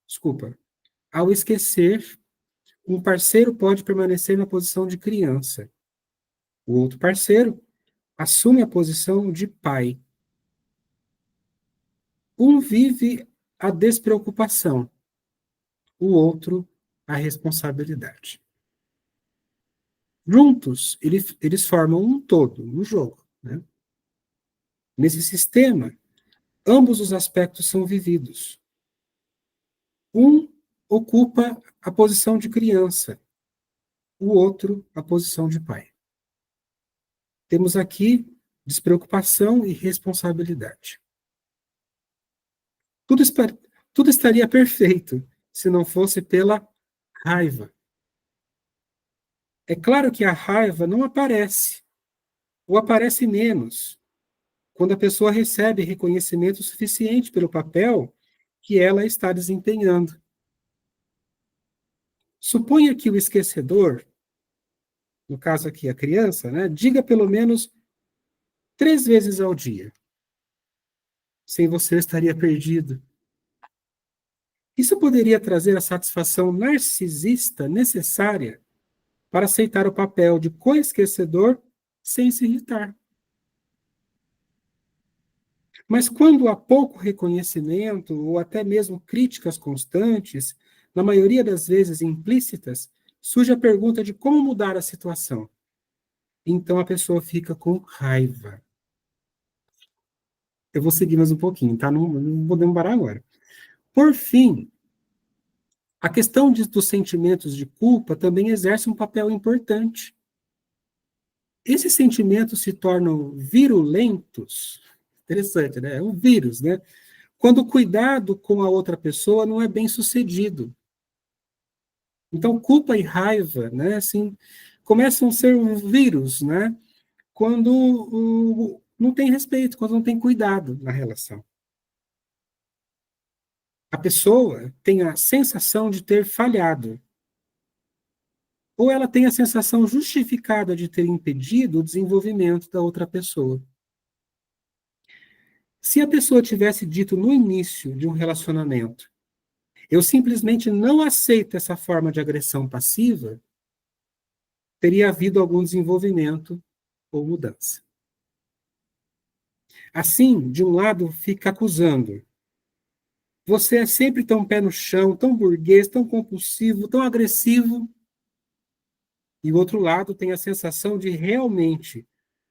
Desculpa. Ao esquecer, um parceiro pode permanecer na posição de criança. O outro parceiro assume a posição de pai. Um vive a despreocupação, o outro a responsabilidade. Juntos, eles formam um todo no jogo, né? Nesse sistema, ambos os aspectos são vividos. Um ocupa a posição de criança, o outro a posição de pai. Temos aqui despreocupação e responsabilidade. Tudo estaria perfeito se não fosse pela raiva. É claro que a raiva não aparece, ou aparece menos, quando a pessoa recebe reconhecimento suficiente pelo papel que ela está desempenhando. Suponha que o esquecedor, no caso aqui a criança, né, diga pelo menos 3 vezes ao dia: sem você eu estaria perdido. Isso poderia trazer a satisfação narcisista necessária para aceitar o papel de co-esquecedor sem se irritar. Mas quando há pouco reconhecimento, ou até mesmo críticas constantes, na maioria das vezes implícitas, surge a pergunta de como mudar a situação. Então a pessoa fica com raiva. Eu vou seguir mais um pouquinho, tá? Não vou demorar agora. Por fim, a questão dos sentimentos de culpa também exerce um papel importante. Esses sentimentos se tornam virulentos. Interessante, né? É um vírus, né? Quando o cuidado com a outra pessoa não é bem sucedido. Então, culpa e raiva, né, assim, começam a ser um vírus, né, quando não tem respeito, quando não tem cuidado na relação. A pessoa tem a sensação de ter falhado, ou ela tem a sensação justificada de ter impedido o desenvolvimento da outra pessoa. Se a pessoa tivesse dito no início de um relacionamento: eu simplesmente não aceito essa forma de agressão passiva, teria havido algum desenvolvimento ou mudança. Assim, de um lado, fica acusando: você é sempre tão pé no chão, tão burguês, tão compulsivo, tão agressivo. E o outro lado tem a sensação de realmente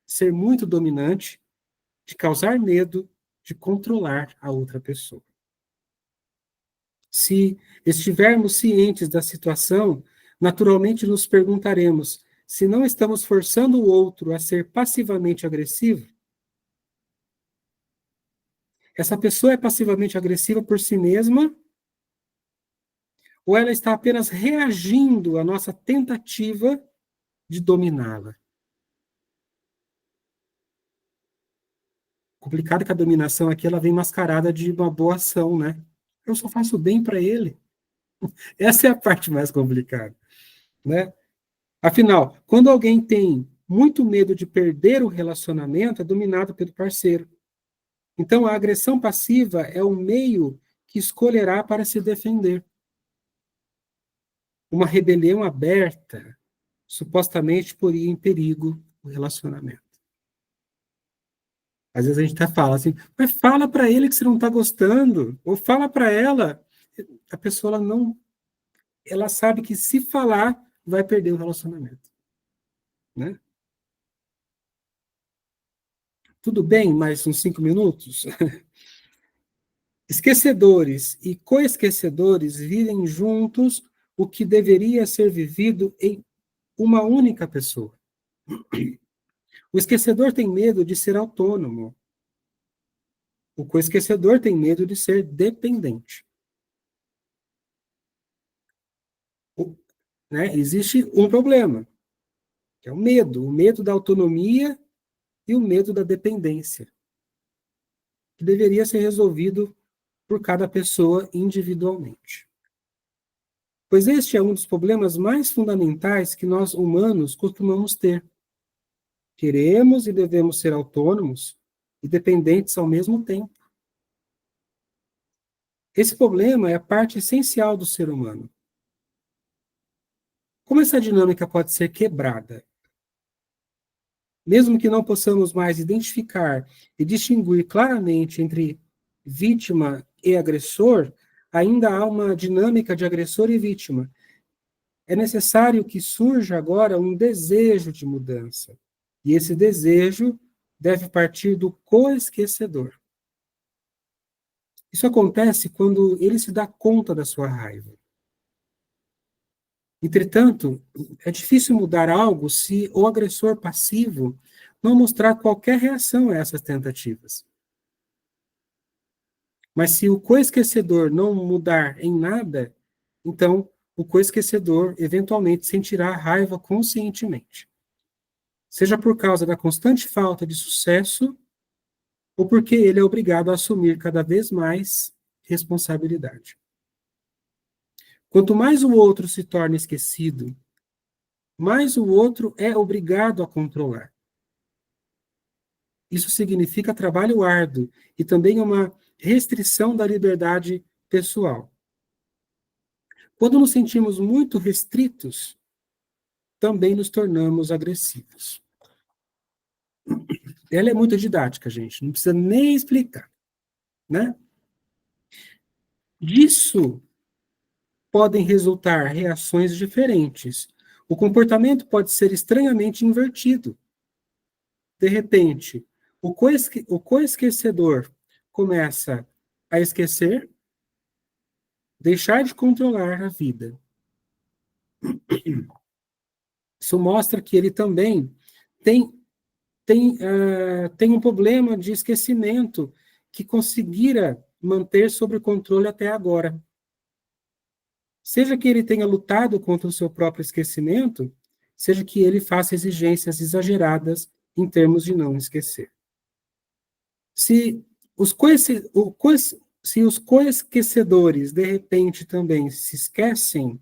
ser muito dominante, de causar medo, de controlar a outra pessoa. Se estivermos cientes da situação, naturalmente nos perguntaremos se não estamos forçando o outro a ser passivamente agressivo. Essa pessoa é passivamente agressiva por si mesma, ou ela está apenas reagindo à nossa tentativa de dominá-la? Complicado que a dominação aqui ela vem mascarada de uma boa ação, né? Eu só faço bem para ele. Essa é a parte mais complicada, né? Afinal, quando alguém tem muito medo de perder o relacionamento, é dominado pelo parceiro. Então, a agressão passiva é o meio que escolherá para se defender. Uma rebelião aberta, supostamente poria em perigo o relacionamento. Às vezes a gente até fala assim, mas fala para ele que você não está gostando, ou fala para ela. A pessoa ela sabe que se falar, vai perder o relacionamento. Né? Tudo bem, mais uns 5 minutos? Esquecedores e coesquecedores vivem juntos o que deveria ser vivido em uma única pessoa. O esquecedor tem medo de ser autônomo. O coesquecedor tem medo de ser dependente. Né? Existe um problema, que é o medo da autonomia e o medo da dependência, que deveria ser resolvido por cada pessoa individualmente. Pois este é um dos problemas mais fundamentais que nós humanos costumamos ter. Queremos e devemos ser autônomos e dependentes ao mesmo tempo. Esse problema é a parte essencial do ser humano. Como essa dinâmica pode ser quebrada? Mesmo que não possamos mais identificar e distinguir claramente entre vítima e agressor, ainda há uma dinâmica de agressor e vítima. É necessário que surja agora um desejo de mudança. E esse desejo deve partir do coesquecedor. Isso acontece quando ele se dá conta da sua raiva. Entretanto, é difícil mudar algo se o agressor passivo não mostrar qualquer reação a essas tentativas. Mas se o coesquecedor não mudar em nada, então o coesquecedor eventualmente sentirá raiva conscientemente. Seja por causa da constante falta de sucesso, ou porque ele é obrigado a assumir cada vez mais responsabilidade. Quanto mais o outro se torna esquecido, mais o outro é obrigado a controlar. Isso significa trabalho árduo e também uma restrição da liberdade pessoal. Quando nos sentimos muito restritos, também nos tornamos agressivos. Ela é muito didática, gente, não precisa nem explicar, né? Disso podem resultar reações diferentes. O comportamento pode ser estranhamente invertido. De repente, o coesquecedor começa a esquecer, deixar de controlar a vida. Isso mostra que ele também tem um problema de esquecimento que conseguira manter sob controle até agora. Seja que ele tenha lutado contra o seu próprio esquecimento, seja que ele faça exigências exageradas em termos de não esquecer. Se os coesquecedores, de repente, também se esquecem,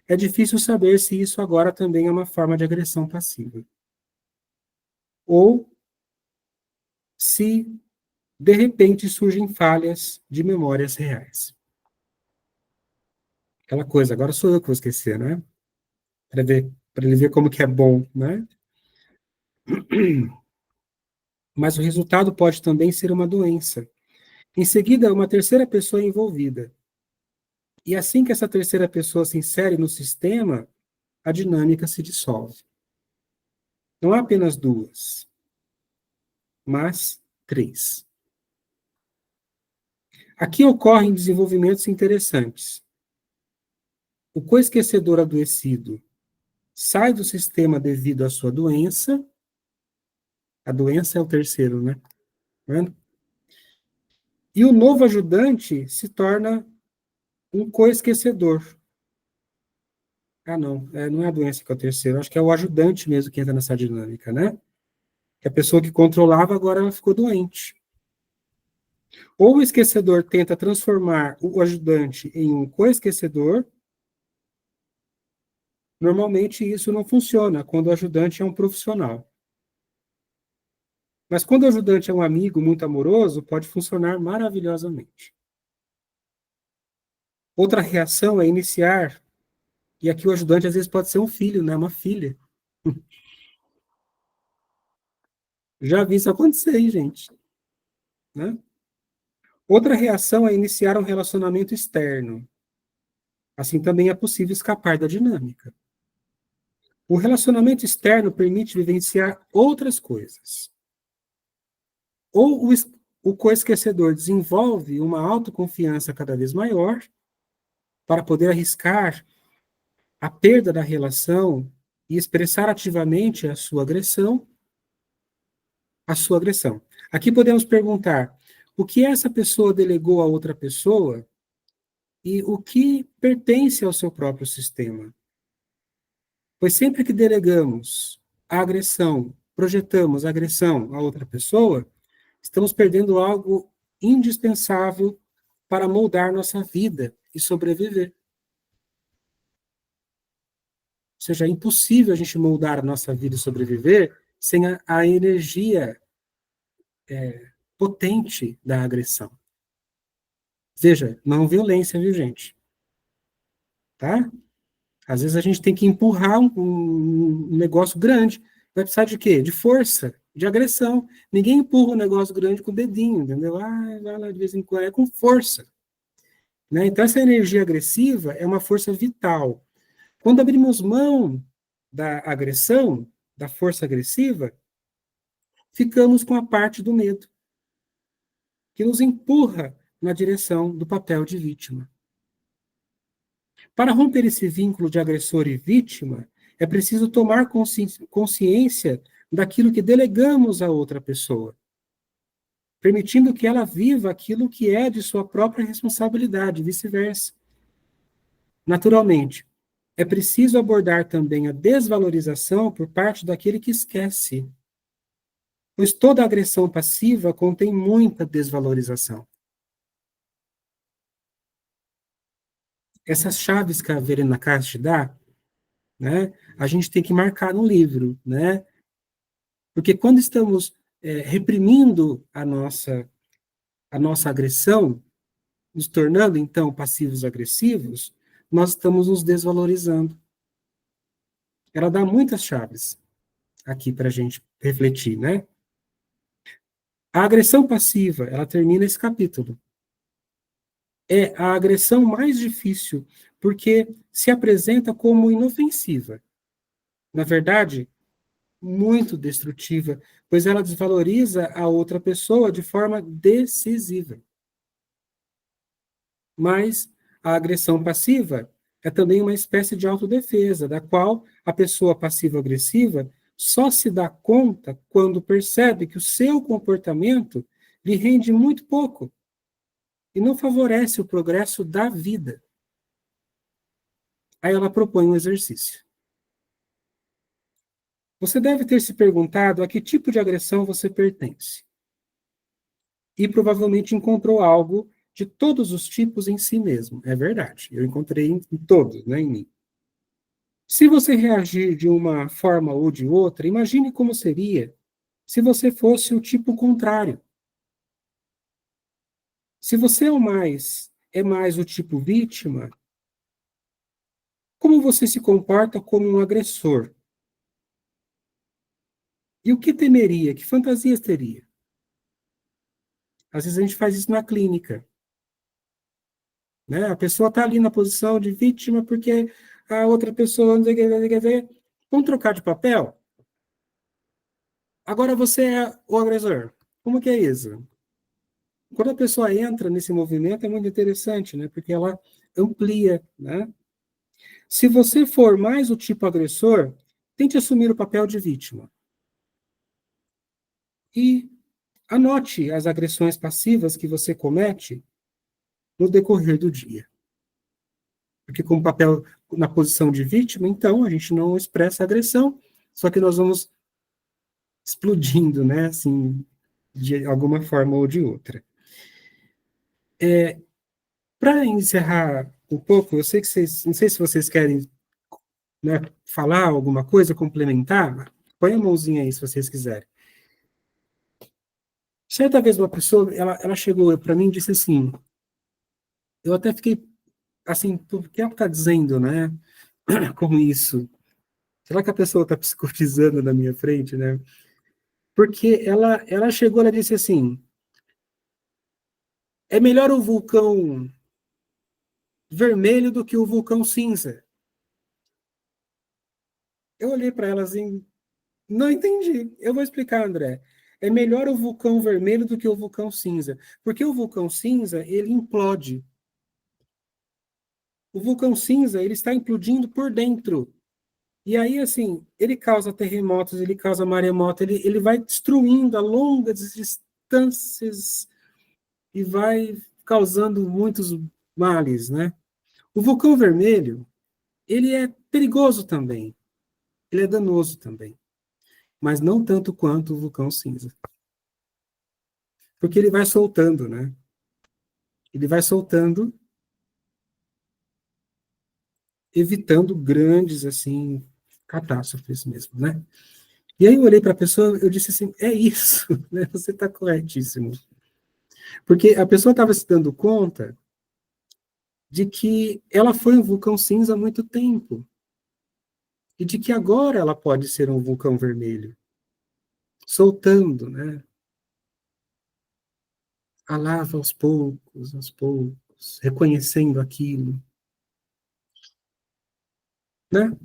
é difícil saber se isso agora também é uma forma de agressão passiva. Ou se, de repente, surgem falhas de memórias reais. Aquela coisa, agora sou eu que vou esquecer, né? Para ele ver como que é bom, né? Mas o resultado pode também ser uma doença. Em seguida, uma terceira pessoa é envolvida. E assim que essa terceira pessoa se insere no sistema, a dinâmica se dissolve. Não há apenas duas, mas três. Aqui ocorrem desenvolvimentos interessantes. O coesquecedor adoecido sai do sistema devido à sua doença. A doença é o terceiro, né? Tá vendo? E o novo ajudante se torna um coesquecedor. Ah, não. Não é a doença que é o terceiro. Acho que é o ajudante mesmo que entra nessa dinâmica, né? Que a pessoa que controlava, agora ela ficou doente. Ou o esquecedor tenta transformar o ajudante em um coesquecedor. Normalmente isso não funciona quando o ajudante é um profissional. Mas quando o ajudante é um amigo muito amoroso, pode funcionar maravilhosamente. Outra reação é iniciar, e aqui o ajudante às vezes pode ser um filho, né? Uma filha. Já vi isso acontecer, hein, gente? Né? Outra reação é iniciar um relacionamento externo. Assim também é possível escapar da dinâmica. O relacionamento externo permite vivenciar outras coisas. Ou o coesquecedor desenvolve uma autoconfiança cada vez maior para poder arriscar a perda da relação e expressar ativamente a sua agressão. Aqui podemos perguntar: o que essa pessoa delegou a outra pessoa e o que pertence ao seu próprio sistema? Pois sempre que delegamos a agressão, projetamos a agressão a outra pessoa, estamos perdendo algo indispensável para moldar nossa vida e sobreviver. Ou seja, é impossível a gente moldar a nossa vida e sobreviver sem a energia potente da agressão. Veja, não violência, viu, gente? Tá? Às vezes a gente tem que empurrar um negócio grande. Vai precisar de quê? De força, de agressão. Ninguém empurra um negócio grande com o dedinho, entendeu? Ah, vai lá de vez em quando, é com força. Né? Então, essa energia agressiva é uma força vital. Quando abrimos mão da agressão, da força agressiva, ficamos com a parte do medo, que nos empurra na direção do papel de vítima. Para romper esse vínculo de agressor e vítima, é preciso tomar consciência daquilo que delegamos a outra pessoa, permitindo que ela viva aquilo que é de sua própria responsabilidade, vice-versa. Naturalmente, é preciso abordar também a desvalorização por parte daquele que esquece, pois toda agressão passiva contém muita desvalorização. Essas chaves que a Verena Cast dá, né, a gente tem que marcar no livro, né? Porque quando estamos reprimindo a nossa agressão, nos tornando, então, passivos agressivos, nós estamos nos desvalorizando. Ela dá muitas chaves aqui para a gente refletir, né? A agressão passiva, ela termina esse capítulo. É a agressão mais difícil, porque se apresenta como inofensiva. Na verdade, muito destrutiva, pois ela desvaloriza a outra pessoa de forma decisiva. Mas a agressão passiva é também uma espécie de autodefesa, da qual a pessoa passivo-agressiva só se dá conta quando percebe que o seu comportamento lhe rende muito pouco e não favorece o progresso da vida. Aí ela propõe um exercício. Você deve ter se perguntado a que tipo de agressão você pertence. E provavelmente encontrou algo de todos os tipos em si mesmo. É verdade, eu encontrei em todos, né, em mim. Se você reagir de uma forma ou de outra, imagine como seria se você fosse o tipo contrário. Se você é mais o tipo vítima, como você se comporta como um agressor? E o que temeria? Que fantasias teria? Às vezes a gente faz isso na clínica. Né? A pessoa está ali na posição de vítima porque a outra pessoa não sei o que, não sei o que. Vamos trocar de papel? Agora você é o agressor. Como que é isso? Quando a pessoa entra nesse movimento é muito interessante, né? Porque ela amplia, né? Se você for mais o tipo agressor, tente assumir o papel de vítima. E anote as agressões passivas que você comete no decorrer do dia. Porque com o papel na posição de vítima, então, a gente não expressa agressão, só que nós vamos explodindo, né, assim, de alguma forma ou de outra. Para encerrar um pouco, eu sei que vocês, não sei se vocês querem, né, falar alguma coisa, complementar, põe a mãozinha aí se vocês quiserem. Certa vez uma pessoa, ela chegou para mim e disse assim, eu até fiquei assim, por que ela está dizendo, né? Como isso? Será que a pessoa está psicotizando na minha frente, né? Porque ela chegou, ela disse assim, é melhor o vulcão vermelho do que o vulcão cinza. Eu olhei para ela assim, não entendi. Eu vou explicar, André. É melhor o vulcão vermelho do que o vulcão cinza. Porque o vulcão cinza, ele implode. O vulcão cinza, ele está implodindo por dentro. E aí, assim, ele causa terremotos, ele causa maremoto, ele vai destruindo a longas distâncias e vai causando muitos males, né? O vulcão vermelho, ele é perigoso também. Ele é danoso também. Mas não tanto quanto o vulcão cinza. Porque ele vai soltando, né? Ele vai soltando, evitando grandes, assim, catástrofes mesmo, né? E aí eu olhei para a pessoa, eu disse assim, é isso, né? Você está corretíssimo. Porque a pessoa estava se dando conta de que ela foi um vulcão cinza há muito tempo. E de que agora ela pode ser um vulcão vermelho. Soltando, né? A lava aos poucos, reconhecendo aquilo, né?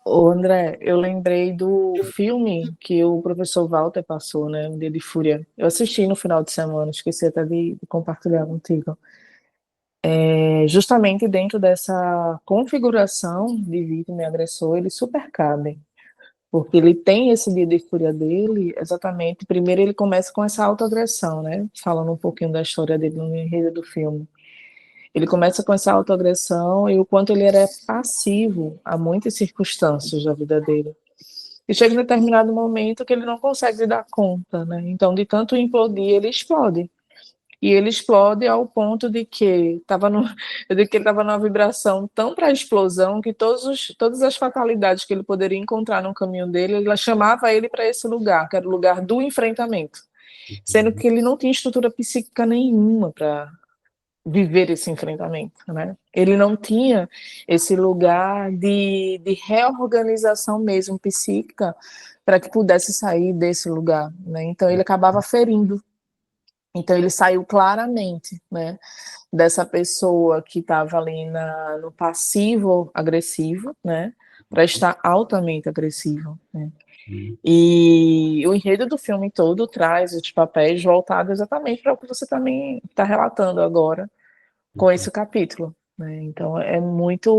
Ô, André, eu lembrei do filme que o professor Walter passou, né? Um Dia de Fúria. Eu assisti no final de semana, esqueci até de compartilhar contigo. Justamente dentro dessa configuração de vítima e agressor, eles super cabem. Porque ele tem esse dia de fúria dele, exatamente. Primeiro, ele começa com essa autoagressão, né? Falando um pouquinho da história dele no enredo do filme. Ele começa com essa autoagressão e o quanto ele era passivo a muitas circunstâncias da vida dele. E chega em determinado momento que ele não consegue dar conta, né? Então, de tanto implodir, ele explode. E ele explode ao ponto de que ele estava numa vibração tão para a explosão que todas as fatalidades que ele poderia encontrar no caminho dele, ela chamava ele para esse lugar, que era o lugar do enfrentamento. Sendo que ele não tinha estrutura psíquica nenhuma para viver esse enfrentamento, né? Ele não tinha esse lugar de reorganização mesmo psíquica para que pudesse sair desse lugar, né? Então ele acabava ferindo. Então ele saiu claramente, né, dessa pessoa que estava ali no passivo agressivo, né, para estar altamente agressivo, né? E o enredo do filme todo traz os papéis voltados exatamente para o que você também está relatando agora com esse capítulo, né? Então é muito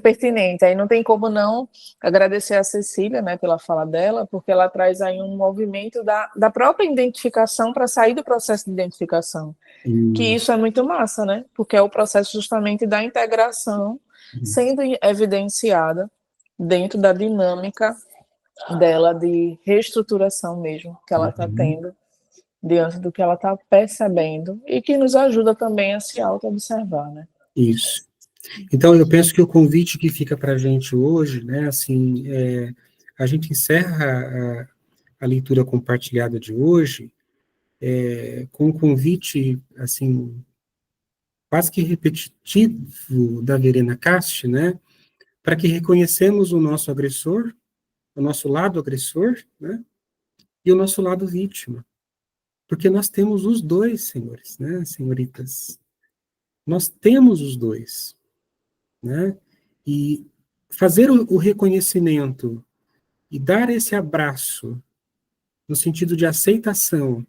pertinente. Aí não tem como não agradecer a Cecília, né, pela fala dela, porque ela traz aí um movimento da própria identificação para sair do processo de identificação. Que isso é muito massa, né? Porque é o processo justamente da integração sendo evidenciada dentro da dinâmica dela de reestruturação mesmo que ela está tendo diante do que ela está percebendo e que nos ajuda também a se auto-observar, né? Isso. Então, eu penso que o convite que fica para a gente hoje, né, assim, a gente encerra a leitura compartilhada de hoje com um convite, assim, quase que repetitivo da Verena Cast, né, para que reconhecemos o nosso agressor, o nosso lado agressor, né, e o nosso lado vítima. Porque nós temos os dois, senhores, né, senhoritas. Nós temos os dois, né? E fazer o reconhecimento e dar esse abraço no sentido de aceitação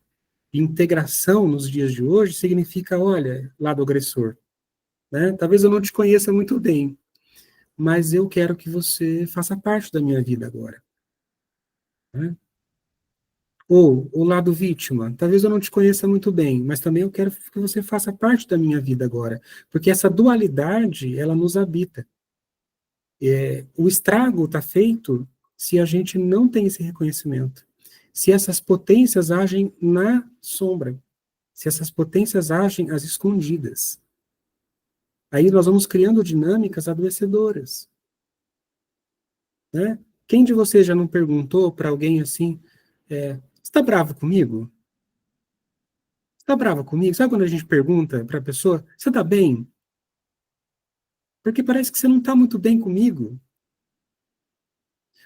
e integração nos dias de hoje significa, olha, lado agressor, né? Talvez eu não te conheça muito bem, mas eu quero que você faça parte da minha vida agora, né? Ou o lado vítima, talvez eu não te conheça muito bem, mas também eu quero que você faça parte da minha vida agora, porque essa dualidade, ela nos habita. O estrago está feito se a gente não tem esse reconhecimento. Se essas potências agem na sombra, se essas potências agem às escondidas. Aí nós vamos criando dinâmicas adoecedoras. né? Quem de vocês já não perguntou para alguém assim, você está bravo comigo? Você está bravo comigo? Sabe quando a gente pergunta para a pessoa, você está bem? Porque parece que você não está muito bem comigo.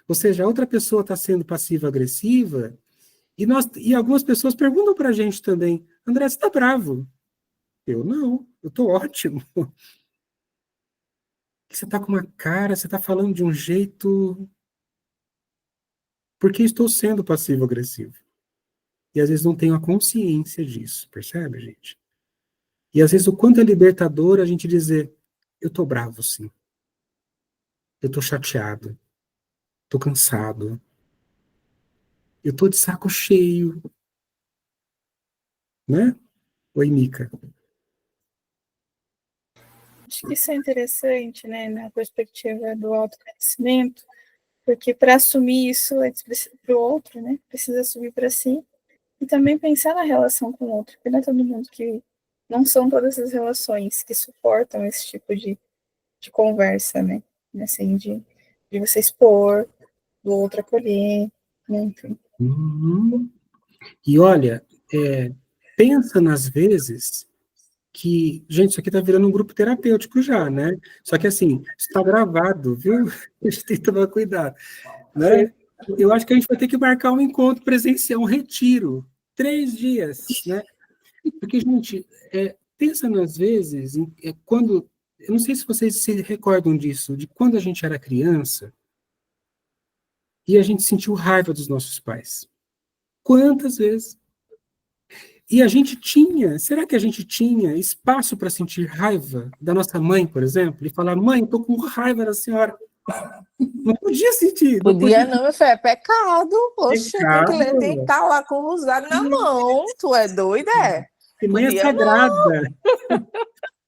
Ou seja, a outra pessoa está sendo passiva-agressiva, e algumas pessoas perguntam para a gente também, André, você está bravo? Eu não, eu estou ótimo. Você está com uma cara, você está falando de um jeito... Porque estou sendo passivo-agressivo. E às vezes não tenho a consciência disso, percebe, gente? E às vezes o quanto é libertador a gente dizer, eu estou bravo, sim. Eu estou chateado. Estou cansado. Eu estou de saco cheio. Né? Oi, Mica. Acho que isso é interessante, né, na perspectiva do autoconhecimento, porque para assumir isso para o outro, né, precisa assumir para si e também pensar na relação com o outro, porque não é todo mundo que não são todas as relações que suportam esse tipo de conversa, né, assim, de você expor, do outro acolher, né, enfim. Uhum. E olha, pensa nas vezes que... Gente, isso aqui está virando um grupo terapêutico já, né? Só que assim, está gravado, viu? A gente tem que tomar cuidado, né? Eu acho que a gente vai ter que marcar um encontro presencial, um retiro, 3 dias, né? Porque, gente, pensa nas vezes, quando... Eu não sei se vocês se recordam disso, de quando a gente era criança e a gente sentiu raiva dos nossos pais. Quantas vezes? E a gente tinha, será que a gente tinha espaço para sentir raiva da nossa mãe, por exemplo? E falar, mãe, estou com raiva da senhora. Não podia sentir, não Podia podia não, meu filho, é pecado. Oxe, tem que pecado. estar lá com o rosário na mão. Tu é doida, é? Que mãe é Podia não. sagrada.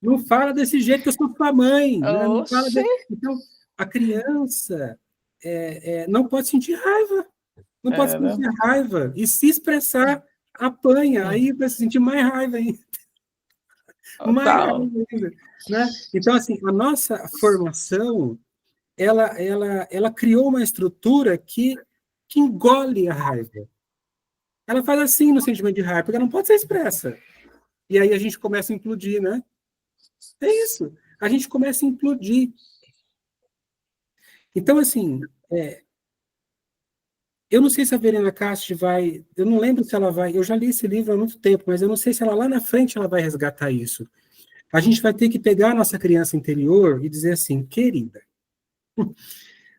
Não fala desse jeito que eu sou sua mãe. Né? Não fala Oxe. Então, a criança não pode sentir raiva. Não pode sentir raiva. E se expressar, apanha. Aí vai se sentir mais raiva ainda. Mais raiva ainda. Né? Então, assim, a nossa formação, ela criou uma estrutura que engole a raiva. Ela faz assim no sentimento de raiva, porque ela não pode ser expressa. E aí a gente começa a implodir, né? É isso. A gente começa a implodir. Então, assim, eu não sei se a Verena Cast vai... Eu não lembro se ela vai... Eu já li esse livro há muito tempo, mas eu não sei se ela lá na frente ela vai resgatar isso. A gente vai ter que pegar a nossa criança interior e dizer assim, querida,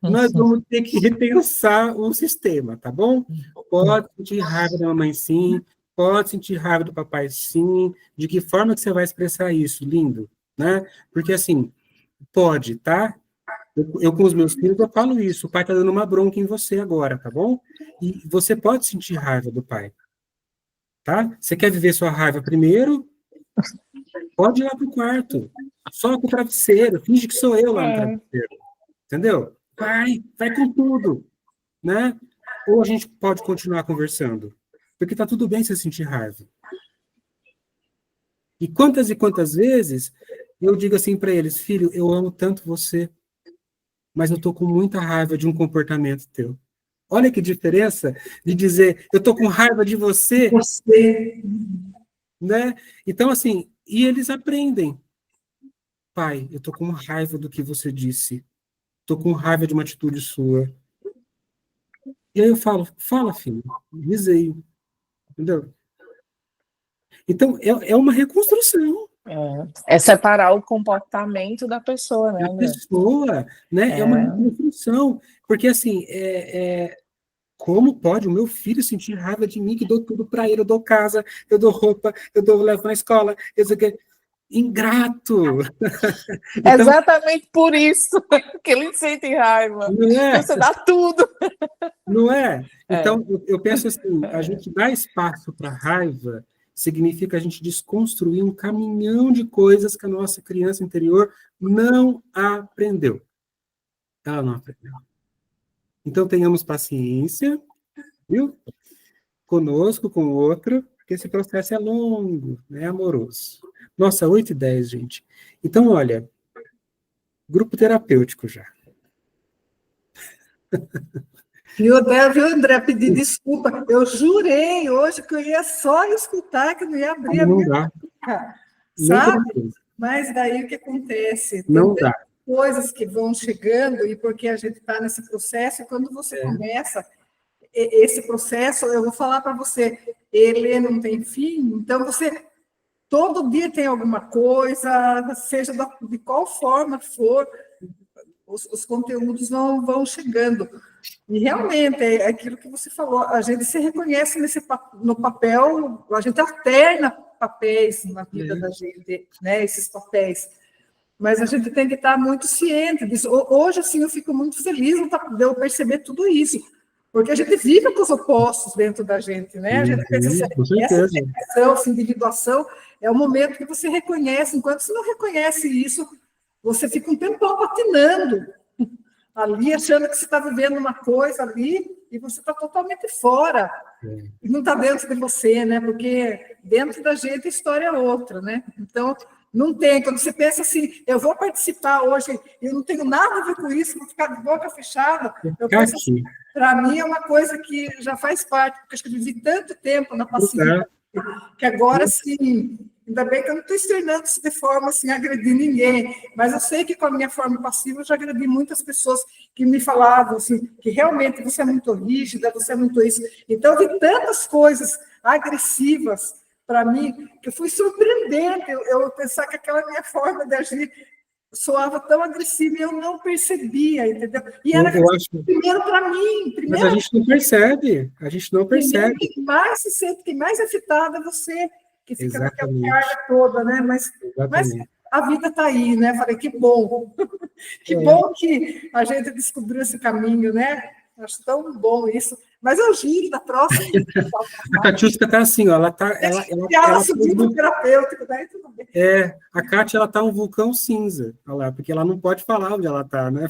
nós vamos ter que repensar o sistema, tá bom? Pode sentir raiva da mamãe, sim. Pode sentir raiva do papai, sim. De que forma que você vai expressar isso, lindo? Né? Porque, assim, pode, tá? Eu com os meus filhos, eu falo isso. O pai tá dando uma bronca em você agora, tá bom? E você pode sentir raiva do pai, tá? Você quer viver sua raiva primeiro? Pode ir lá pro quarto. Soca o travesseiro. Finge que sou eu lá no travesseiro. Entendeu? Vai com tudo, né? Ou a gente pode continuar conversando. Porque tá tudo bem você sentir raiva. E quantas vezes eu digo assim para eles, filho, eu amo tanto você, mas eu tô com muita raiva de um comportamento teu. Olha que diferença de dizer, eu tô com raiva de você, né? Então, assim, e eles aprendem. Pai, eu tô com raiva do que você disse. Tô com raiva de uma atitude sua. E aí eu falo, fala, filho, diz aí, entendeu? Então, é uma reconstrução. É separar o comportamento da pessoa, né, A André? pessoa, né, é uma reconstrução. Porque, assim, como pode o meu filho sentir raiva de mim, que dou tudo para ele, eu dou casa, eu dou roupa, levo na escola, eu sei que... Ingrato! Então, exatamente por isso que ele sente raiva. não é? Você dá tudo. Não é? Então, eu penso assim, a gente dá espaço para a raiva significa a gente desconstruir um caminhão de coisas que a nossa criança interior não aprendeu. Ela não aprendeu. Então, tenhamos paciência, viu? Conosco, com o outro, porque esse processo é longo, é amoroso. Nossa, 8h10, gente. Então, olha, grupo terapêutico já. E eu até, viu, André, pedir desculpa. Eu jurei hoje que eu ia só escutar, que não ia abrir a Não minha dá. boca, Nem sabe? tranquilo. Mas daí o que acontece? Tem Não dá. coisas que vão chegando, e porque a gente está nesse processo, e quando você começa esse processo, eu vou falar para você, ele não tem fim, então você todo dia tem alguma coisa, seja de qual forma for, os conteúdos vão chegando. E realmente, é aquilo que você falou, a gente se reconhece no papel, a gente alterna papéis na vida da gente, né, esses papéis. Mas a gente tem que estar muito ciente disso. Hoje, assim, eu fico muito feliz de eu perceber tudo isso, porque a gente vive com os opostos dentro da gente, né? A gente pensa, Com essa certeza. separação, essa individuação, é o momento que você reconhece. Enquanto você não reconhece isso, você fica um tempão patinando ali, achando que você está vivendo uma coisa ali, e você está totalmente fora. E não está dentro de você, né? Porque dentro da gente a história é outra, né? Então, não tem. Quando você pensa assim, eu vou participar hoje, eu não tenho nada a ver com isso, vou ficar de boca fechada. Eu penso assim, para mim é uma coisa que já faz parte, porque acho que eu vivi tanto tempo na passividade, que agora, sim, ainda bem que eu não estou externando isso de forma assim, agredir ninguém, mas eu sei que com a minha forma passiva eu já agredi muitas pessoas que me falavam assim, que realmente você é muito rígida, você é muito isso. Então, eu vi tantas coisas agressivas para mim, que foi surpreendente eu pensar que aquela minha forma de agir soava tão agressiva e eu não percebia, entendeu? E era primeiro para mim. Mas a gente não percebe, Quem mais se sente, quem mais é afetado é você, que fica com aquela carga toda, né? Mas a vida está aí, né? Falei, que bom. Que bom que a gente descobriu esse caminho, né? Acho tão bom isso. Mas eu giro da próxima. A Catiusca está assim, ó, ela subiu no terapêutico, daí tudo bem. A Cátia, ela está um vulcão cinza, olha lá, porque ela não pode falar onde ela está, né?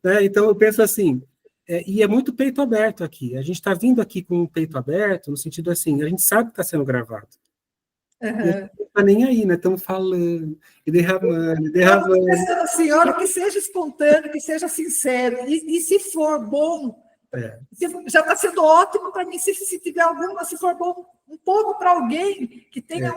Né? Então, eu penso assim, e é muito peito aberto aqui. A gente está vindo aqui com o peito aberto, no sentido assim, a gente sabe que está sendo gravado. E a gente não está nem aí, né? Estamos falando, e derramando. Senhora, que seja espontâneo, que seja sincero. E se for bom, já está sendo ótimo para mim. Se tiver alguma, se for bom, um pouco para alguém, que tenha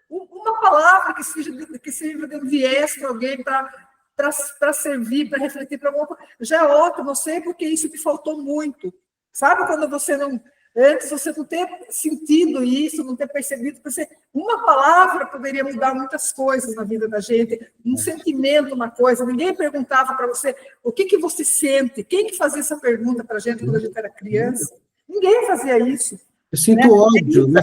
uma palavra que sirva de um viés para alguém, para servir, para refletir para alguma coisa, já é ótimo. Eu sei porque isso me faltou muito. Sabe quando você não... Antes você não ter sentido isso, não ter percebido, porque uma palavra poderia mudar muitas coisas na vida da gente, um sentimento, uma coisa. Ninguém perguntava para você o que você sente. Quem que fazia essa pergunta para a gente quando a gente era criança? Ninguém fazia isso. Eu sinto ódio, né?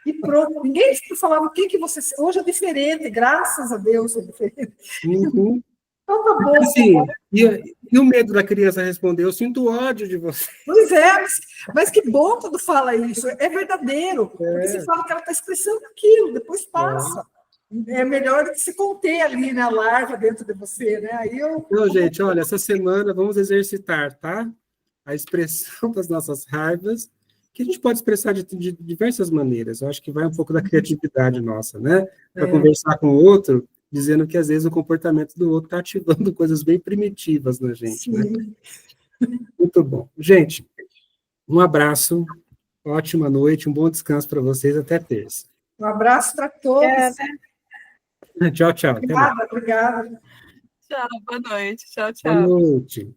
E pronto. Ninguém falava o que você... Hoje é diferente, graças a Deus é diferente. Uhum. Então tá bom. Assim, e o medo da criança responder, eu sinto ódio de você. Pois é, mas que bom quando fala isso, é verdadeiro, porque você fala que ela está expressando aquilo, depois passa. É melhor que se conter ali na larva dentro de você, né? Aí Não, gente, olha, essa semana vamos exercitar, tá? A expressão das nossas raivas, que a gente pode expressar de diversas maneiras. Eu acho que vai um pouco da criatividade nossa, né? Para conversar com o outro, dizendo que às vezes o comportamento do outro está ativando coisas bem primitivas na gente, né? Muito bom. Gente, um abraço, ótima noite, um bom descanso para vocês, até terça. Um abraço para todos. Tchau, tchau. Obrigada. Tchau, boa noite. Tchau, tchau. Boa noite.